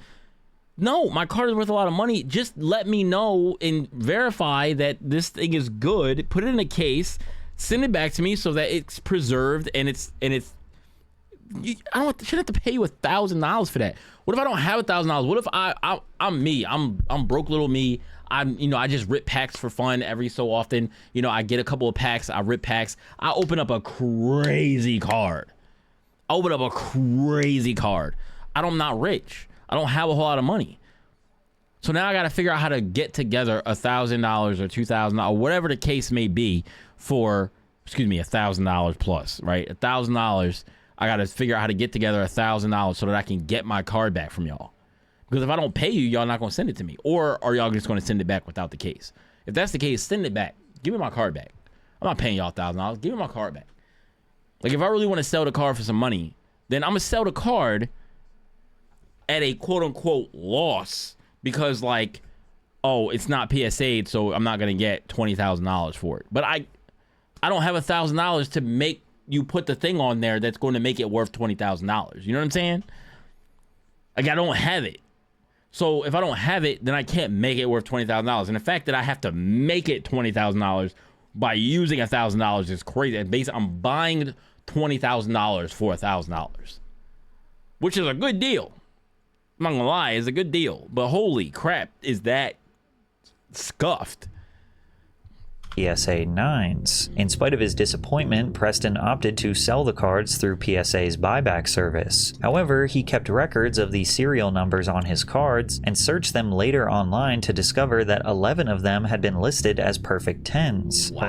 No, my card is worth a lot of money. Just let me know and verify that this thing is good. Put it in a case, send it back to me so that it's preserved and it's. Shouldn't have to pay you $1,000 for that. What if I don't have $1,000? What if I'm me? I'm broke little me. I just rip packs for fun every so often. I get a couple of packs. I rip packs. I open up a crazy card. I'm not rich. I don't have a whole lot of money. So now I got to figure out how to get together $1,000 or $2,000 or whatever the case may be for, $1,000 plus, right? $1,000. I got to figure out how to get together $1,000 so that I can get my card back from y'all. Because if I don't pay you, y'all not going to send it to me. Or are y'all just going to send it back without the case? If that's the case, send it back. Give me my card back. I'm not paying y'all $1,000. Give me my card back. Like, if I really want to sell the card for some money, then I'm going to sell the card at a quote-unquote loss because, like, oh, it's not PSA'd, so I'm not going to get $20,000 for it. But I don't have $1,000 to make you put the thing on there that's going to make it worth $20,000. You know what I'm saying? Like, I don't have it. So if I don't have it, then I can't make it worth $20,000. And the fact that I have to make it $20,000 by using $1,000 is crazy. And basically, I'm buying $20,000 for $1,000, which is a good deal. I'm not gonna lie, it's a good deal. But holy crap, is that scuffed. PSA 9s. In spite of his disappointment, Preston opted to sell the cards through PSA's buyback service. However, he kept records of the serial numbers on his cards and searched them later online to discover that 11 of them had been listed as perfect 10s. Wow.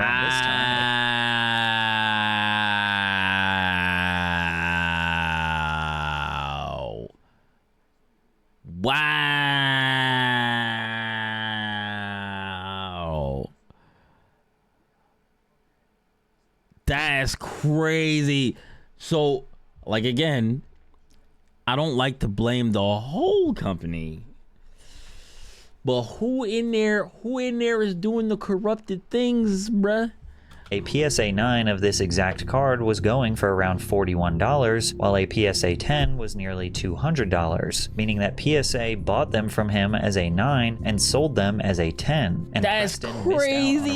Wow. That's crazy. So, like, again, I don't like to blame the whole company, but who in there is doing the corrupted things, bruh? A PSA 9 of this exact card was going for around $41, while a PSA 10 was nearly $200, meaning that PSA bought them from him as a 9 and sold them as a 10. And that's Preston crazy. missed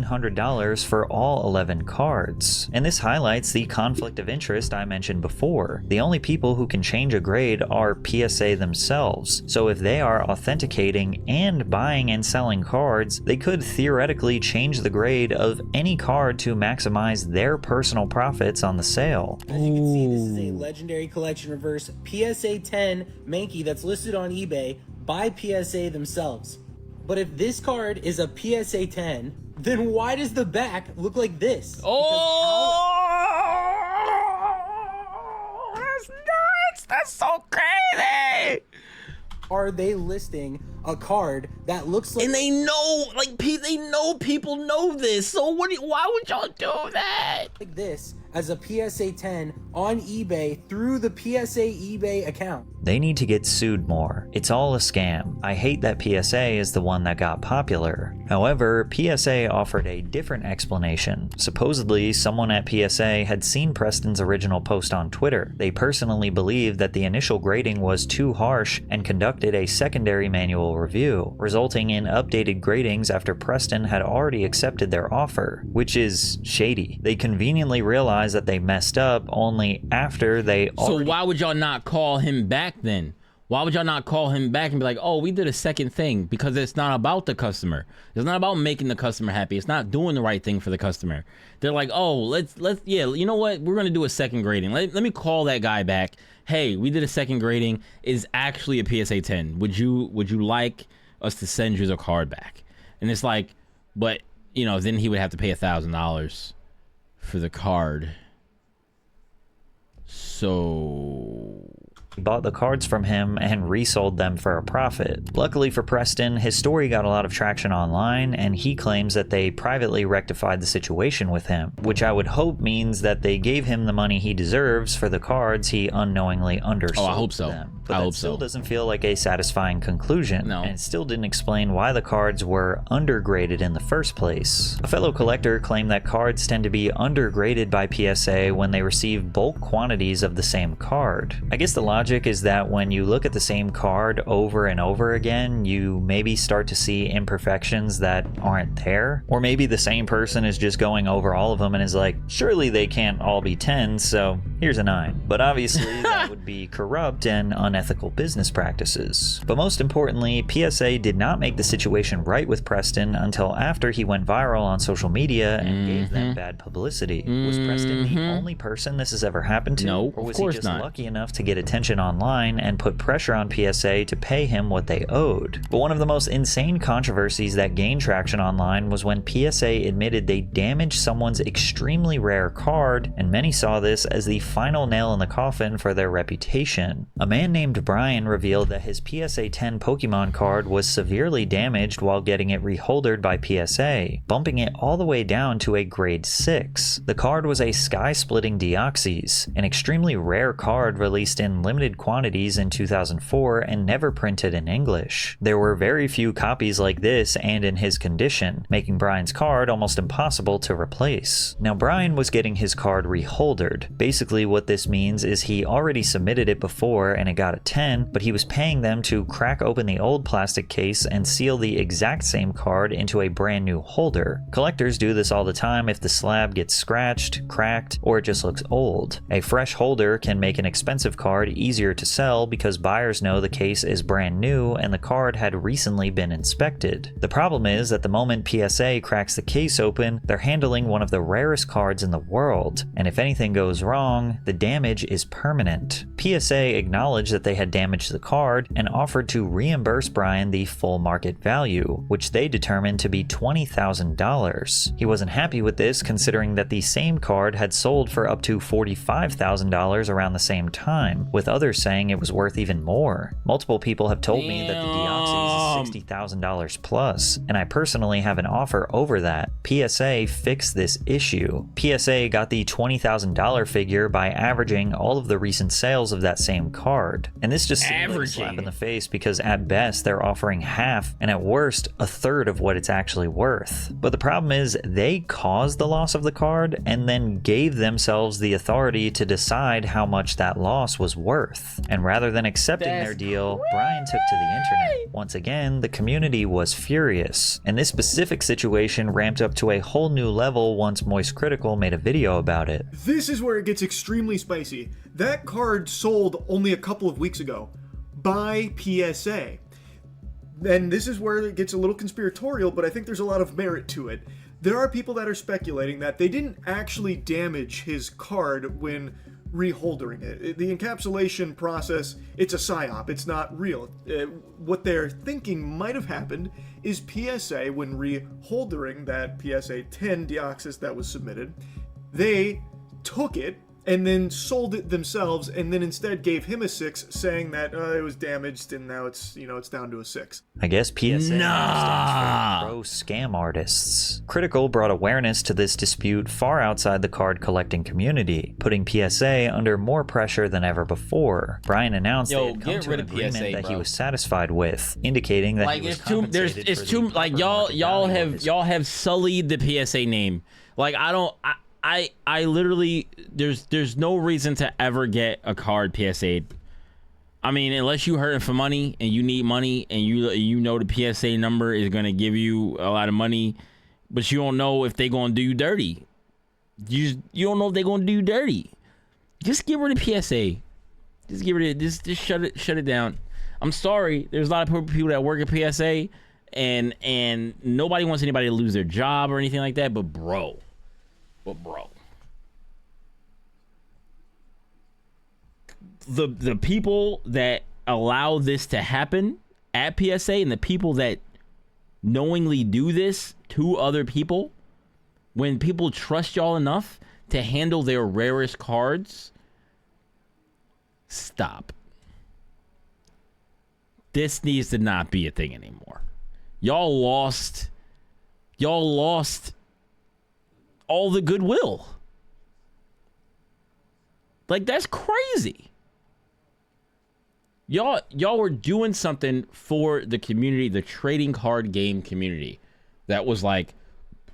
out on around $1,500 for all 11 cards. And this highlights the conflict of interest I mentioned before. The only people who can change a grade are PSA themselves, so if they are authenticating and buying and selling cards, they could theoretically change the grade of any card to maximize their personal profits on the sale. As you can see, this is a legendary collection reverse PSA 10 Mankey that's listed on eBay. by PSA themselves. But if this card is a PSA 10, then why does the back look like this? That's nuts! That's so crazy! Are they listing a card that looks like... And they know, like, they know people know this, so why would y'all do that? Like this as a PSA 10 on eBay through the PSA eBay account. They need to get sued more. It's all a scam. I hate that PSA is the one that got popular. However, PSA offered a different explanation. Supposedly, someone at PSA had seen Preston's original post on Twitter. They personally believed that the initial grading was too harsh and conducted a secondary manual review, resulting in updated gradings after Preston had already accepted their offer, which is shady. They conveniently realized that they messed up only after they already... So why would y'all not call him back then? Why would y'all not call him back and be like, oh, we did a second thing? Because it's not about the customer. It's not about making the customer happy. It's not doing the right thing for the customer. They're like, oh, let's yeah, you know what? We're gonna do a second grading. Let me call that guy back. Hey, we did a second grading. Is actually a PSA 10. Would you like us to send you the card back? And it's like, but you know, then he would have to pay $1,000 for the card. So bought the cards from him and resold them for a profit. Luckily for Preston, his story got a lot of traction online, and he claims that they privately rectified the situation with him, which I would hope means that they gave him the money he deserves for the cards he unknowingly undersold. Oh, I hope so. Them. But I that hope still so. doesn't feel like a satisfying conclusion, No. and it still didn't explain why the cards were undergraded in the first place. A fellow collector claimed that cards tend to be undergraded by PSA when they receive bulk quantities of the same card. I guess the logic is that when you look at the same card over and over again, you maybe start to see imperfections that aren't there. Or maybe the same person is just going over all of them and is like, surely they can't all be 10s, so here's a 9. But obviously that would be corrupt and unethical business practices. But most importantly, PSA did not make the situation right with Preston until after he went viral on social media and gave them bad publicity. Was Preston the only person this has ever happened to? No, or was of course he just not. lucky enough to get attention online and put pressure on PSA to pay him what they owed? But one of the most insane controversies that gained traction online was when PSA admitted they damaged someone's extremely rare card, and many saw this as the final nail in the coffin for their reputation. A man named Brian revealed that his PSA 10 Pokemon card was severely damaged while getting it reholdered by PSA, bumping it all the way down to a grade 6. The card was a sky-splitting Deoxys, an extremely rare card released in limited quantities in 2004 and never printed in English. There were very few copies like this and in his condition, making Brian's card almost impossible to replace. Now, Brian was getting his card reholdered. Basically what this means is he already submitted it before and it got a 10, but he was paying them to crack open the old plastic case and seal the exact same card into a brand new holder. Collectors do this all the time if the slab gets scratched, cracked, or it just looks old. A fresh holder can make an expensive card easier to sell because buyers know the case is brand new and the card had recently been inspected. The problem is that the moment PSA cracks the case open, they're handling one of the rarest cards in the world, and if anything goes wrong, the damage is permanent. PSA acknowledged that they had damaged the card and offered to reimburse Brian the full market value, which they determined to be $20,000. He wasn't happy with this considering that the same card had sold for up to $45,000 around the same time, with others saying it was worth even more. Multiple people have told me that the Deoxys is $60,000 plus, and I personally have an offer over that. PSA fixed this issue. PSA got the $20,000 figure by averaging all of the recent sales of that same card. And this just seemed like a slap in the face because at best they're offering half and at worst a third of what it's actually worth. But the problem is they caused the loss of the card and then gave themselves the authority to decide how much that loss was worth. And rather than accepting their deal, Brian took to the internet. Once again, the community was furious, and this specific situation ramped up to a whole new level once Moist Critical made a video about it. This is where it gets extremely spicy. That card sold only a couple of weeks ago by PSA. And this is where it gets a little conspiratorial, but I think there's a lot of merit to it. There are people that are speculating that they didn't actually damage his card when reholdering it. The encapsulation process, it's a psyop. It's not real. What they're thinking might have happened is PSA, when reholdering that PSA 10 Deoxys that was submitted, they took it and then sold it themselves, and then instead gave him a 6, saying that it was damaged and now it's it's down to a 6. I guess PSA stands for Pro Scam Artists. Critical brought awareness to this dispute far outside the card collecting community, putting PSA under more pressure than ever before. Brian announced they had come to an agreement that he was satisfied with, indicating that he was compensated it's too like y'all have sullied the PSA name. Like I literally there's no reason to ever get a card PSA'd. I mean, unless you hurting for money and you need money and you know the PSA number is gonna give you a lot of money, but you don't know if they gonna do you dirty. You don't know if they gonna do you dirty. Just get rid of PSA. Just get rid of it. Just shut it down. I'm sorry. There's a lot of people that work at PSA and nobody wants anybody to lose their job or anything like that. But bro. The people that allow this to happen at PSA and the people that knowingly do this to other people, when people trust y'all enough to handle their rarest cards, stop. This needs to not be a thing anymore. Y'all lost all the goodwill. Like, that's crazy. Y'all were doing something for the community, the trading card game community, that was like,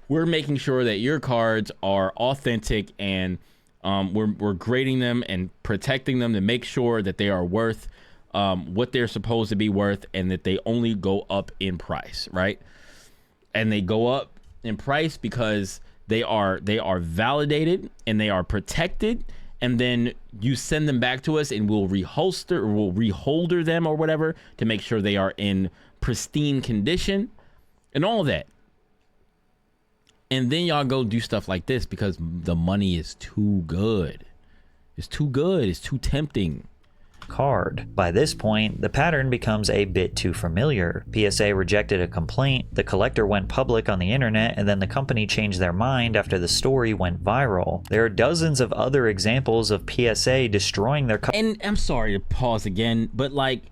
we're making sure that your cards are authentic, and we're grading them and protecting them to make sure that they are worth what they're supposed to be worth, and that they only go up in price, right? And they go up in price because they are validated and they are protected, and then you send them back to us and we'll reholder them or whatever to make sure they are in pristine condition and all of that. And then y'all go do stuff like this because the money is too good. It's too good. It's too tempting. Card. By this point, the pattern becomes a bit too familiar. PSA rejected a complaint, the collector went public on the internet, and then the company changed their mind after the story went viral. There are dozens of other examples of PSA destroying their And I'm sorry to pause again, but like,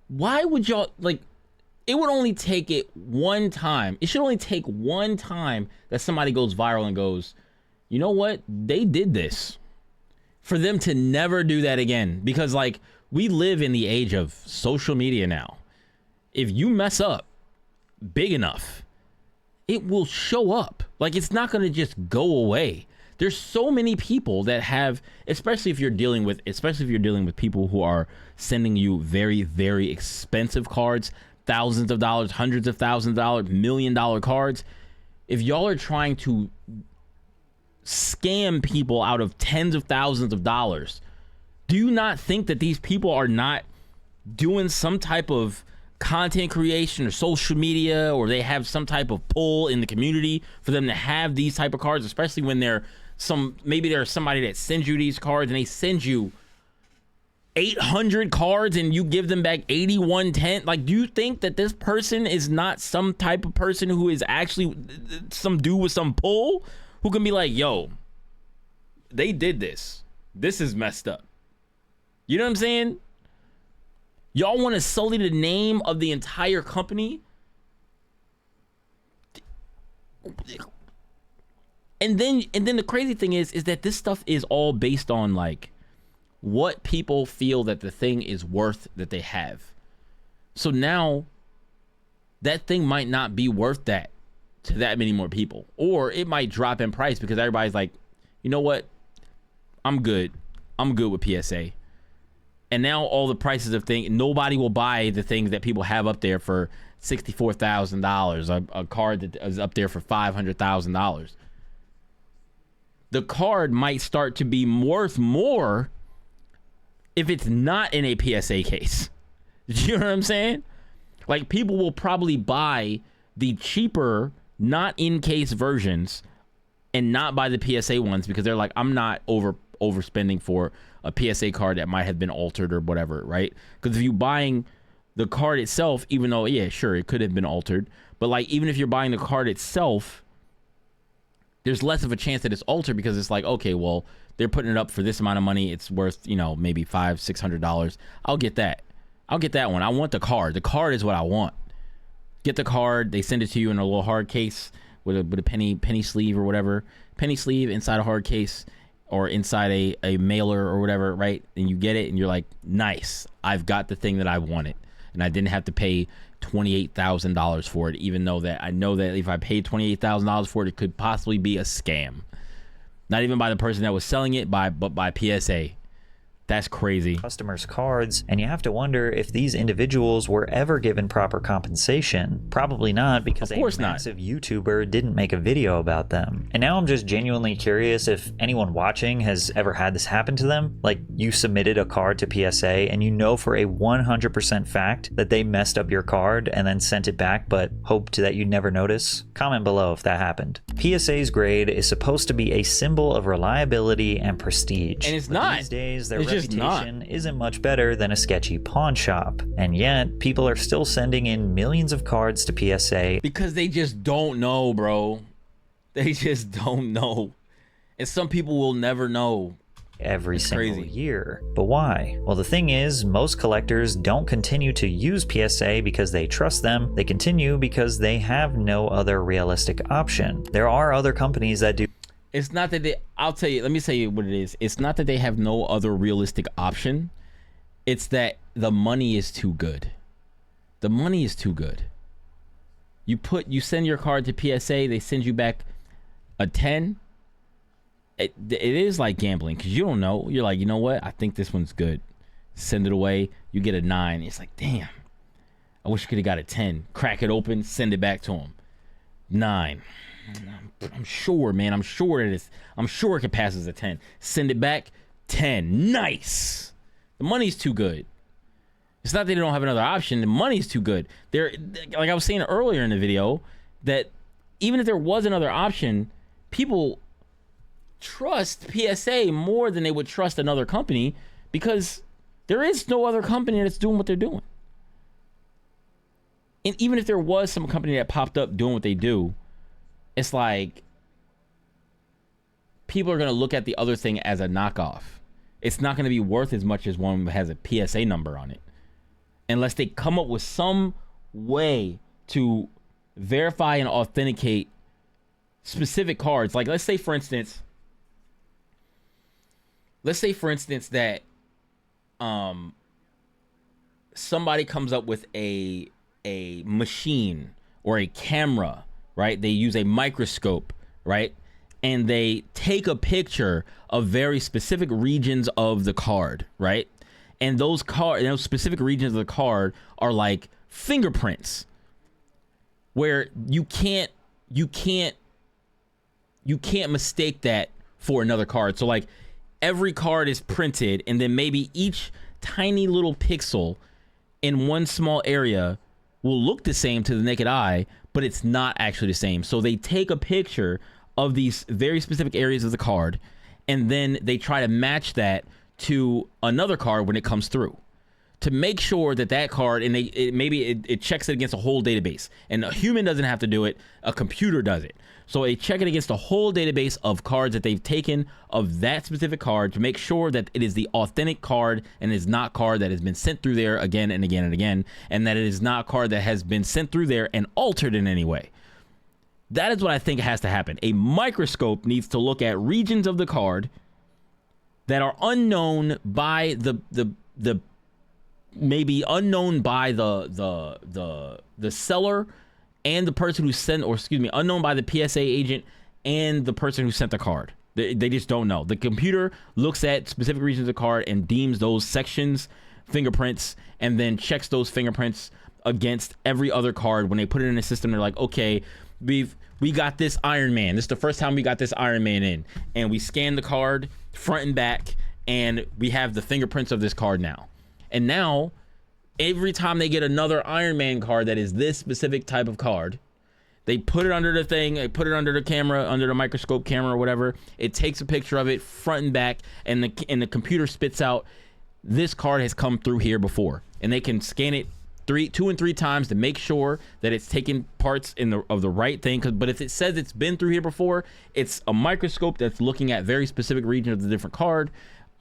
why would y'all, like, it would only take it one time. It should only take one time that somebody goes viral and goes, you know what? They did this. For them to never do that again. Because, like, we live in the age of social media now. If you mess up big enough, it will show up. Like, it's not going to just go away. There's so many people that have, especially if you're dealing with people who are sending you very, very expensive cards, thousands of dollars, hundreds of thousands of dollars, $1 million cards. If y'all are trying to scam people out of tens of thousands of dollars, do you not think that these people are not doing some type of content creation or social media, or they have some type of pull in the community for them to have these type of cards, especially when maybe there's somebody that sends you these cards and they send you 800 cards and you give them back 8110? Like, do you think that this person is not some type of person who is actually some dude with some pull who can be like, yo, they did this. This is messed up. You know what I'm saying? Y'all want to sully the name of the entire company? And then the crazy thing is that this stuff is all based on, like, what people feel that the thing is worth that they have. So now that thing might not be worth that to that many more people, or it might drop in price because everybody's like, you know what, I'm good with PSA. And now all the prices of things, nobody will buy the things that people have up there for $64,000, a card that is up there for $500,000. The card might start to be worth more if it's not in a PSA case. You know what I'm saying? Like, people will probably buy the cheaper, not in case versions and not buy the PSA ones because they're like, I'm not overspending for a PSA card that might have been altered or whatever, right? Because if you buying the card itself, even though, yeah, sure, it could have been altered, but like, even if you're buying the card itself, there's less of a chance that it's altered, because it's like, okay, well, they're putting it up for this amount of money. It's worth, you know, maybe $500-$600. I'll get that. I'll get that one. I want the card. The card is what I want. Get the card. They send it to you in a little hard case with a penny sleeve or whatever. Penny sleeve inside a hard case or inside a mailer or whatever, right? And you get it and you're like, nice. I've got the thing that I wanted. And I didn't have to pay $28,000 for it, even though that I know that if I paid $28,000 for it, it could possibly be a scam. Not even by the person that was selling it, but by PSA. That's crazy. Customers' cards, and you have to wonder if these individuals were ever given proper compensation. Probably not, because a massive YouTuber didn't make a video about them. And now I'm just genuinely curious if anyone watching has ever had this happen to them. Like, you submitted a card to PSA and you know for a 100% fact that they messed up your card and then sent it back but hoped that you'd never notice. Comment below if that happened. PSA's grade is supposed to be a symbol of reliability and prestige. And it's not. These days, their reputation isn't much better than a sketchy pawn shop. And yet, people are still sending in millions of cards to PSA. Because they just don't know, bro. They just don't know. And some people will never know. Every single year. But why? Well, the thing is, most collectors don't continue to use PSA because they trust them. They continue because they have no other realistic option. There are other companies that do. It's not that they, I'll tell you, let me tell you what it is. It's not that they have no other realistic option. It's that the money is too good. The money is too good. You send your card to PSA, they send you back a 10. It is like gambling, because you don't know. You're like, you know what? I think this one's good. Send it away. You get a 9. It's like, damn. I wish I could have got a 10. Crack it open, send it back to him. 9. I'm sure, man. I'm sure it is. I'm sure it can pass as a 10. Send it back. 10. Nice. The money's too good. It's not that they don't have another option. The money's too good. They're, like I was saying earlier in the video, that even if there was another option, people trust PSA more than they would trust another company, because there is no other company that's doing what they're doing. And even if there was some company that popped up doing what they do, it's like people are going to look at the other thing as a knockoff. It's not going to be worth as much as one that has a PSA number on it, unless they come up with some way to verify and authenticate specific cards. Like, let's say for instance that somebody comes up with a machine or a camera, right? They use a microscope, right? And they take a picture of very specific regions of the card, right? And those specific regions of the card are like fingerprints, where you can't mistake that for another card. So like, every card is printed, and then maybe each tiny little pixel in one small area will look the same to the naked eye, but it's not actually the same. So they take a picture of these very specific areas of the card, and then they try to match that to another card when it comes through, to make sure that that card, and it checks it against a whole database. And a human doesn't have to do it, a computer does it. So they check it against the whole database of cards that they've taken of that specific card to make sure that it is the authentic card and is not card that has been sent through there again and again and again, and that it is not a card that has been sent through there and altered in any way. That is what I think has to happen. A microscope needs to look at regions of the card that are unknown by the maybe unknown by the seller and the person who sent, or excuse me, unknown by the PSA agent and the person who sent the card. They just don't know. The computer looks at specific regions of the card and deems those sections fingerprints, and then checks those fingerprints against every other card. When they put it in the system, they're like, okay, we got this Iron Man. This is the first time we got this Iron Man in, and we scan the card front and back, and we have the fingerprints of this card now. And now, every time they get another Iron Man card that is this specific type of card, They put it under the thing, they put it under the camera, under the microscope camera or whatever. It takes a picture of it front and back, and the computer spits out, this card has come through here before. And they can scan it 2 and 3 times to make sure that it's taking parts of the right thing. But if it says it's been through here before, it's a microscope that's looking at very specific region of the different card,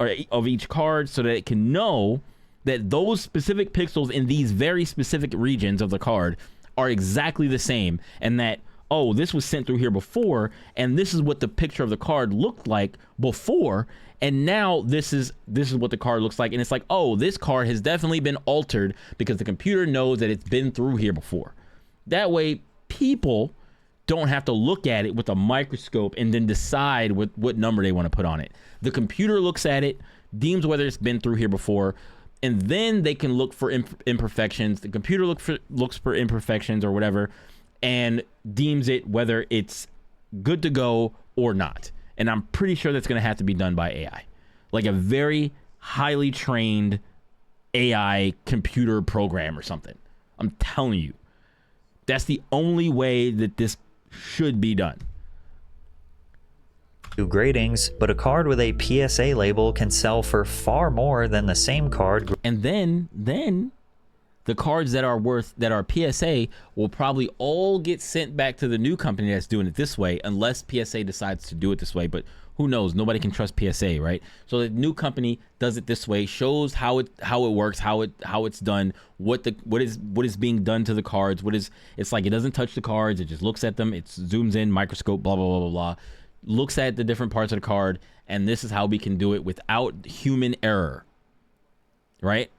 or of each card, so that it can know that those specific pixels in these very specific regions of the card are exactly the same, and that, oh, this was sent through here before, and this is what the picture of the card looked like before, and now this is what the card looks like. And it's like, oh, this card has definitely been altered because the computer knows that it's been through here before. That way people don't have to look at it with a microscope and then decide what number they want to put on it. The computer looks at it, deems whether it's been through here before, and then they can look for imperfections. The computer looks for imperfections or whatever, and deems it whether it's good to go or not. And I'm pretty sure that's going to have to be done by AI, like a very highly trained AI computer program or something. I'm telling you, that's the only way that this should be done. Gradings, but a card with a PSA label can sell for far more than the same card. And then the cards that are PSA will probably all get sent back to the new company that's doing it this way, unless PSA decides to do it this way. But who knows? Nobody can trust PSA, right? So the new company does it this way, shows how it works, how it's done, what is being done to the cards. It's like it doesn't touch the cards, it just looks at them, it zooms in, microscope, blah blah blah blah blah. Looks at the different parts of the card, and this is how we can do it without human error, right?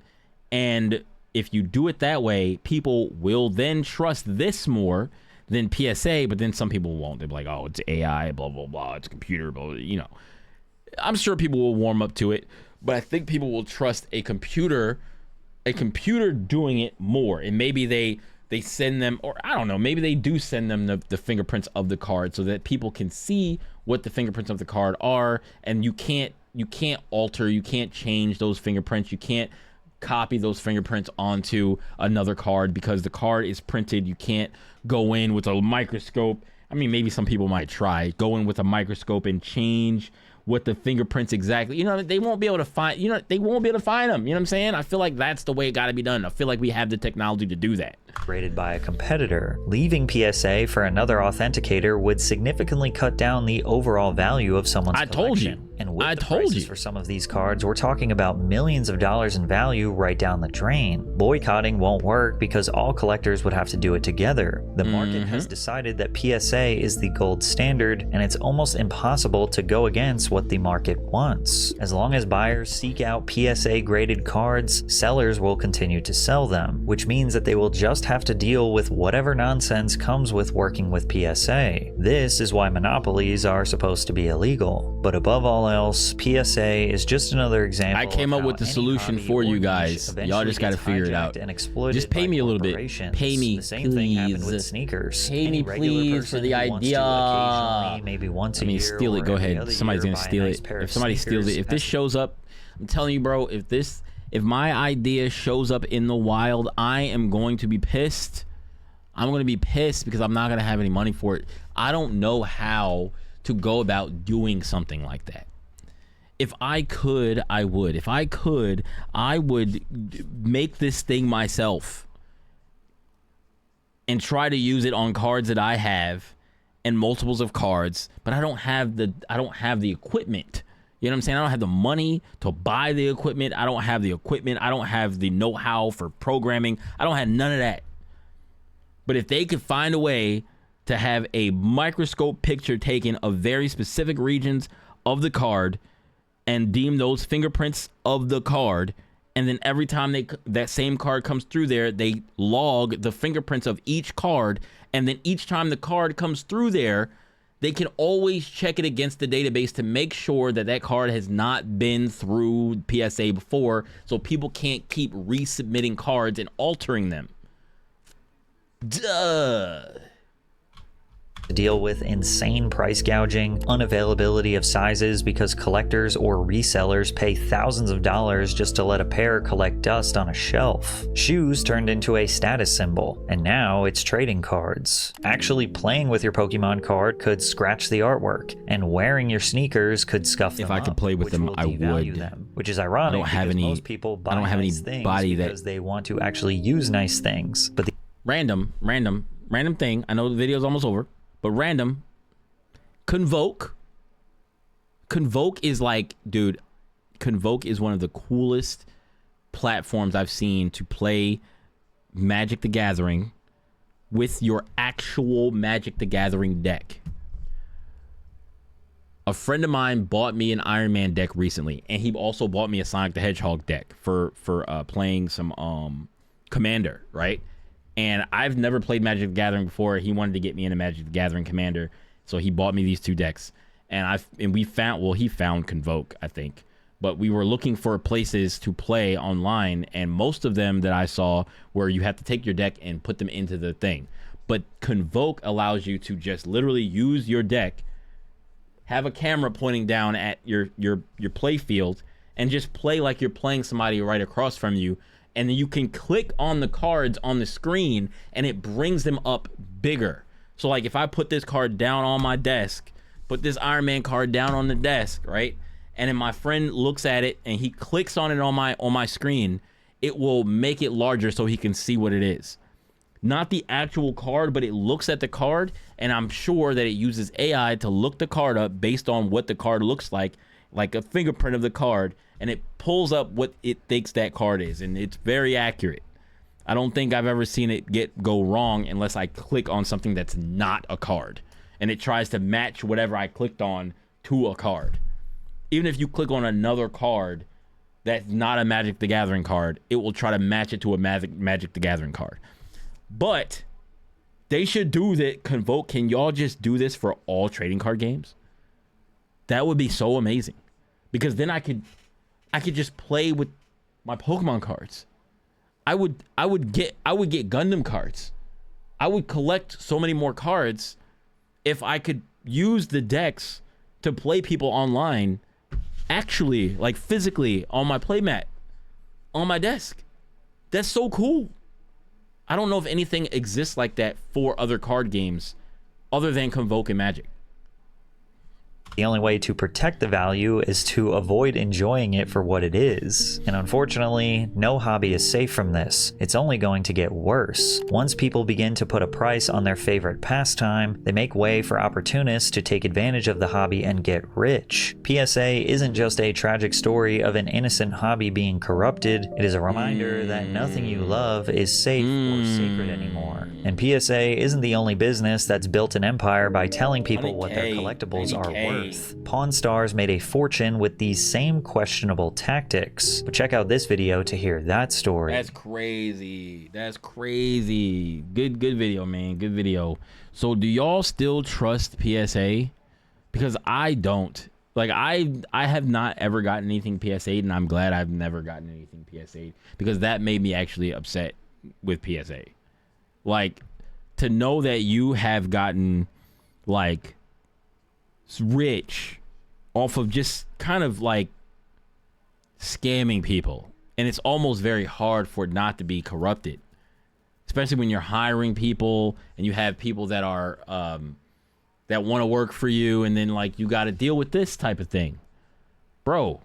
And if you do it that way, people will then trust this more than PSA, but then some people won't. They'll be like, oh, it's AI, blah, blah, blah, it's a computer, blah, blah, you know. I'm sure people will warm up to it, but I think people will trust a computer doing it more. And maybe they send them, or I don't know, maybe they do send them the fingerprints of the card so that people can see what the fingerprints of the card are, and you can't alter, you can't change those fingerprints, you can't copy those fingerprints onto another card because the card is printed. You can't go in with a microscope. I mean, maybe some people might try, go in with a microscope and change what the fingerprints exactly, they won't be able to find, they won't be able to find them. You know what I'm saying? I feel like that's the way it got to be done. I feel like we have the technology to do that. Rated by a competitor, leaving PSA for another authenticator would significantly cut down the overall value of someone's collection. I told you. And with the prices for some of these cards, we're talking about millions of dollars in value right down the drain. Boycotting won't work because all collectors would have to do it together. The market has decided that PSA is the gold standard, and it's almost impossible to go against what the market wants. As long as buyers seek out PSA graded cards, sellers will continue to sell them, which means that they will just have to deal with whatever nonsense comes with working with PSA. This is why monopolies are supposed to be illegal. But above all else, PSA is just another example. I came up with the solution for you guys. Y'all just got to figure it out. Just pay me a little bit. Pay me, the same thing happened with sneakers. Pay me, please, for the idea. Maybe once a year. Steal it. Go ahead. Somebody's gonna steal it. If somebody steals it, if this shows up, I'm telling you, bro. If my idea shows up in the wild, I am going to be pissed. I'm going to be pissed because I'm not going to have any money for it. I don't know how to go about doing something like that. If I could, I would. If I could, I would make this thing myself and try to use it on cards that I have and multiples of cards, but I don't have the equipment. You know what I'm saying? I don't have the money to buy the equipment. I don't have the equipment. I don't have the know-how for programming. I don't have none of that. But if they could find a way to have a microscope picture taken of very specific regions of the card and deem those fingerprints of the card, and then every time that same card comes through there, they log the fingerprints of each card, and then each time the card comes through there, they can always check it against the database to make sure that that card has not been through PSA before, so people can't keep resubmitting cards and altering them. Duh. deal with insane price gouging, unavailability of sizes because collectors or resellers pay thousands of dollars just to let a pair collect dust on a shelf. Shoes turned into a status symbol, and now it's trading cards. Actually playing with your Pokemon card could scratch the artwork, and wearing your sneakers could scuff them If I could play with them, I would. them, which is ironic because most people buy nice things because they want to actually use nice things. But the random thing. I know the video's almost over, but random. Convoke is like, dude, Convoke is one of the coolest platforms I've seen to play Magic the Gathering with your actual Magic the Gathering deck. A friend of mine bought me an Iron Man deck recently, and he also bought me a Sonic the Hedgehog deck for playing some Commander, right? And I've never played Magic the Gathering before. He wanted to get me into Magic the Gathering Commander, so he bought me these two decks. And he found Convoke, I think. But we were looking for places to play online, and most of them that I saw where you have to take your deck and put them into the thing. But Convoke allows you to just literally use your deck, have a camera pointing down at your play field, and just play like you're playing somebody right across from you. And then you can click on the cards on the screen, and it brings them up bigger. So like if I put this card down on my desk, put this Iron Man card down on the desk, right? And then my friend looks at it and he clicks on it on my screen, it will make it larger so he can see what it is. Not the actual card, but it looks at the card, and I'm sure that it uses AI to look the card up based on what the card looks like a fingerprint of the card, and it pulls up what it thinks that card is, and it's very accurate. I don't think I've ever seen it go wrong unless I click on something that's not a card, and it tries to match whatever I clicked on to a card. Even if you click on another card that's not a Magic the Gathering card, it will try to match it to a Magic the Gathering card. But they should do that. Convoke, can y'all just do this for all trading card games? That would be so amazing, because then I could just play with my Pokemon cards. I would get Gundam cards. I would collect so many more cards if I could use the decks to play people online, actually, like physically on my playmat, on my desk. That's so cool. I don't know if anything exists like that for other card games other than Convoke and Magic. The only way to protect the value is to avoid enjoying it for what it is. And unfortunately, no hobby is safe from this. It's only going to get worse. Once people begin to put a price on their favorite pastime, they make way for opportunists to take advantage of the hobby and get rich. PSA isn't just a tragic story of an innocent hobby being corrupted. It is a reminder that nothing you love is safe or sacred anymore. And PSA isn't the only business that's built an empire by telling people what their collectibles are worth. Pawn Stars made a fortune with these same questionable tactics. But check out this video to hear that story. That's crazy. That's crazy. Good video, man. Good video. So do y'all still trust PSA? Because I don't. Like I have not ever gotten anything PSA, and I'm glad I've never gotten anything PSA, because that made me actually upset with PSA. Like, to know that you have gotten like rich off of just kind of like scamming people, and it's almost very hard for it not to be corrupted, especially when you're hiring people and you have people that are that want to work for you, and then like you got to deal with this type of thing. Bro,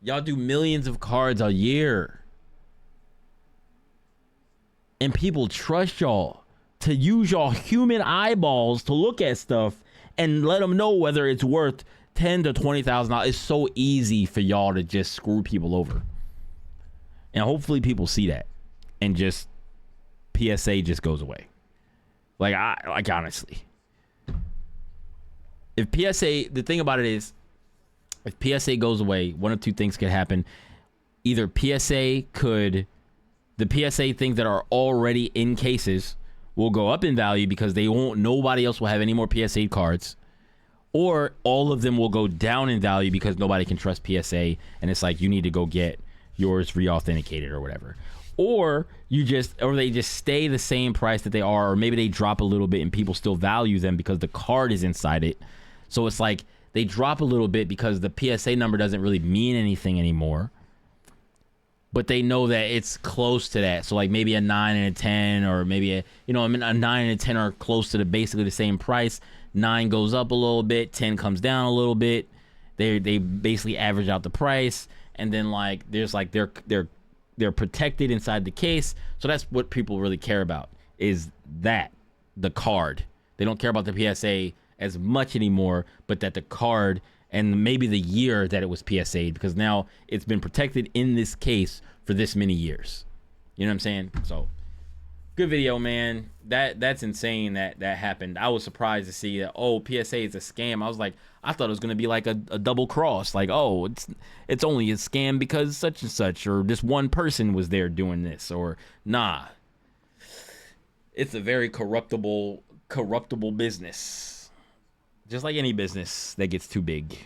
y'all do millions of cards a year, and people trust y'all to use y'all human eyeballs to look at stuff and let them know whether it's worth $10,000 to $20,000. It's so easy for y'all to just screw people over, and hopefully people see that, and just PSA just goes away. Like honestly, if PSA, the thing about it is, if PSA goes away, one of two things could happen. Either the PSA things that are already in cases will go up in value because nobody else will have any more PSA cards, or all of them will go down in value because nobody can trust PSA, and it's like you need to go get yours re-authenticated or whatever. or they just stay the same price that they are, or maybe they drop a little bit and people still value them because the card is inside it. So it's like they drop a little bit because the PSA number doesn't really mean anything anymore, but they know that it's close to that. So like maybe a 9 and a 10, or maybe a 9 and a 10 are close to basically the same price. 9 goes up a little bit, 10 comes down a little bit. They basically average out the price, and then like there's like they're protected inside the case. So that's what people really care about, is that the card. They don't care about the PSA as much anymore, but that the card and maybe the year that it was PSA'd, because now it's been protected in this case for this many years. You know what I'm saying? So good video, man. That's insane that happened. I was surprised to see that, oh, PSA is a scam. I was like, I thought it was going to be like a double cross. Like, oh, it's only a scam because such and such, or this one person was there doing this, or nah. It's a very corruptible business. Just like any business that gets too big.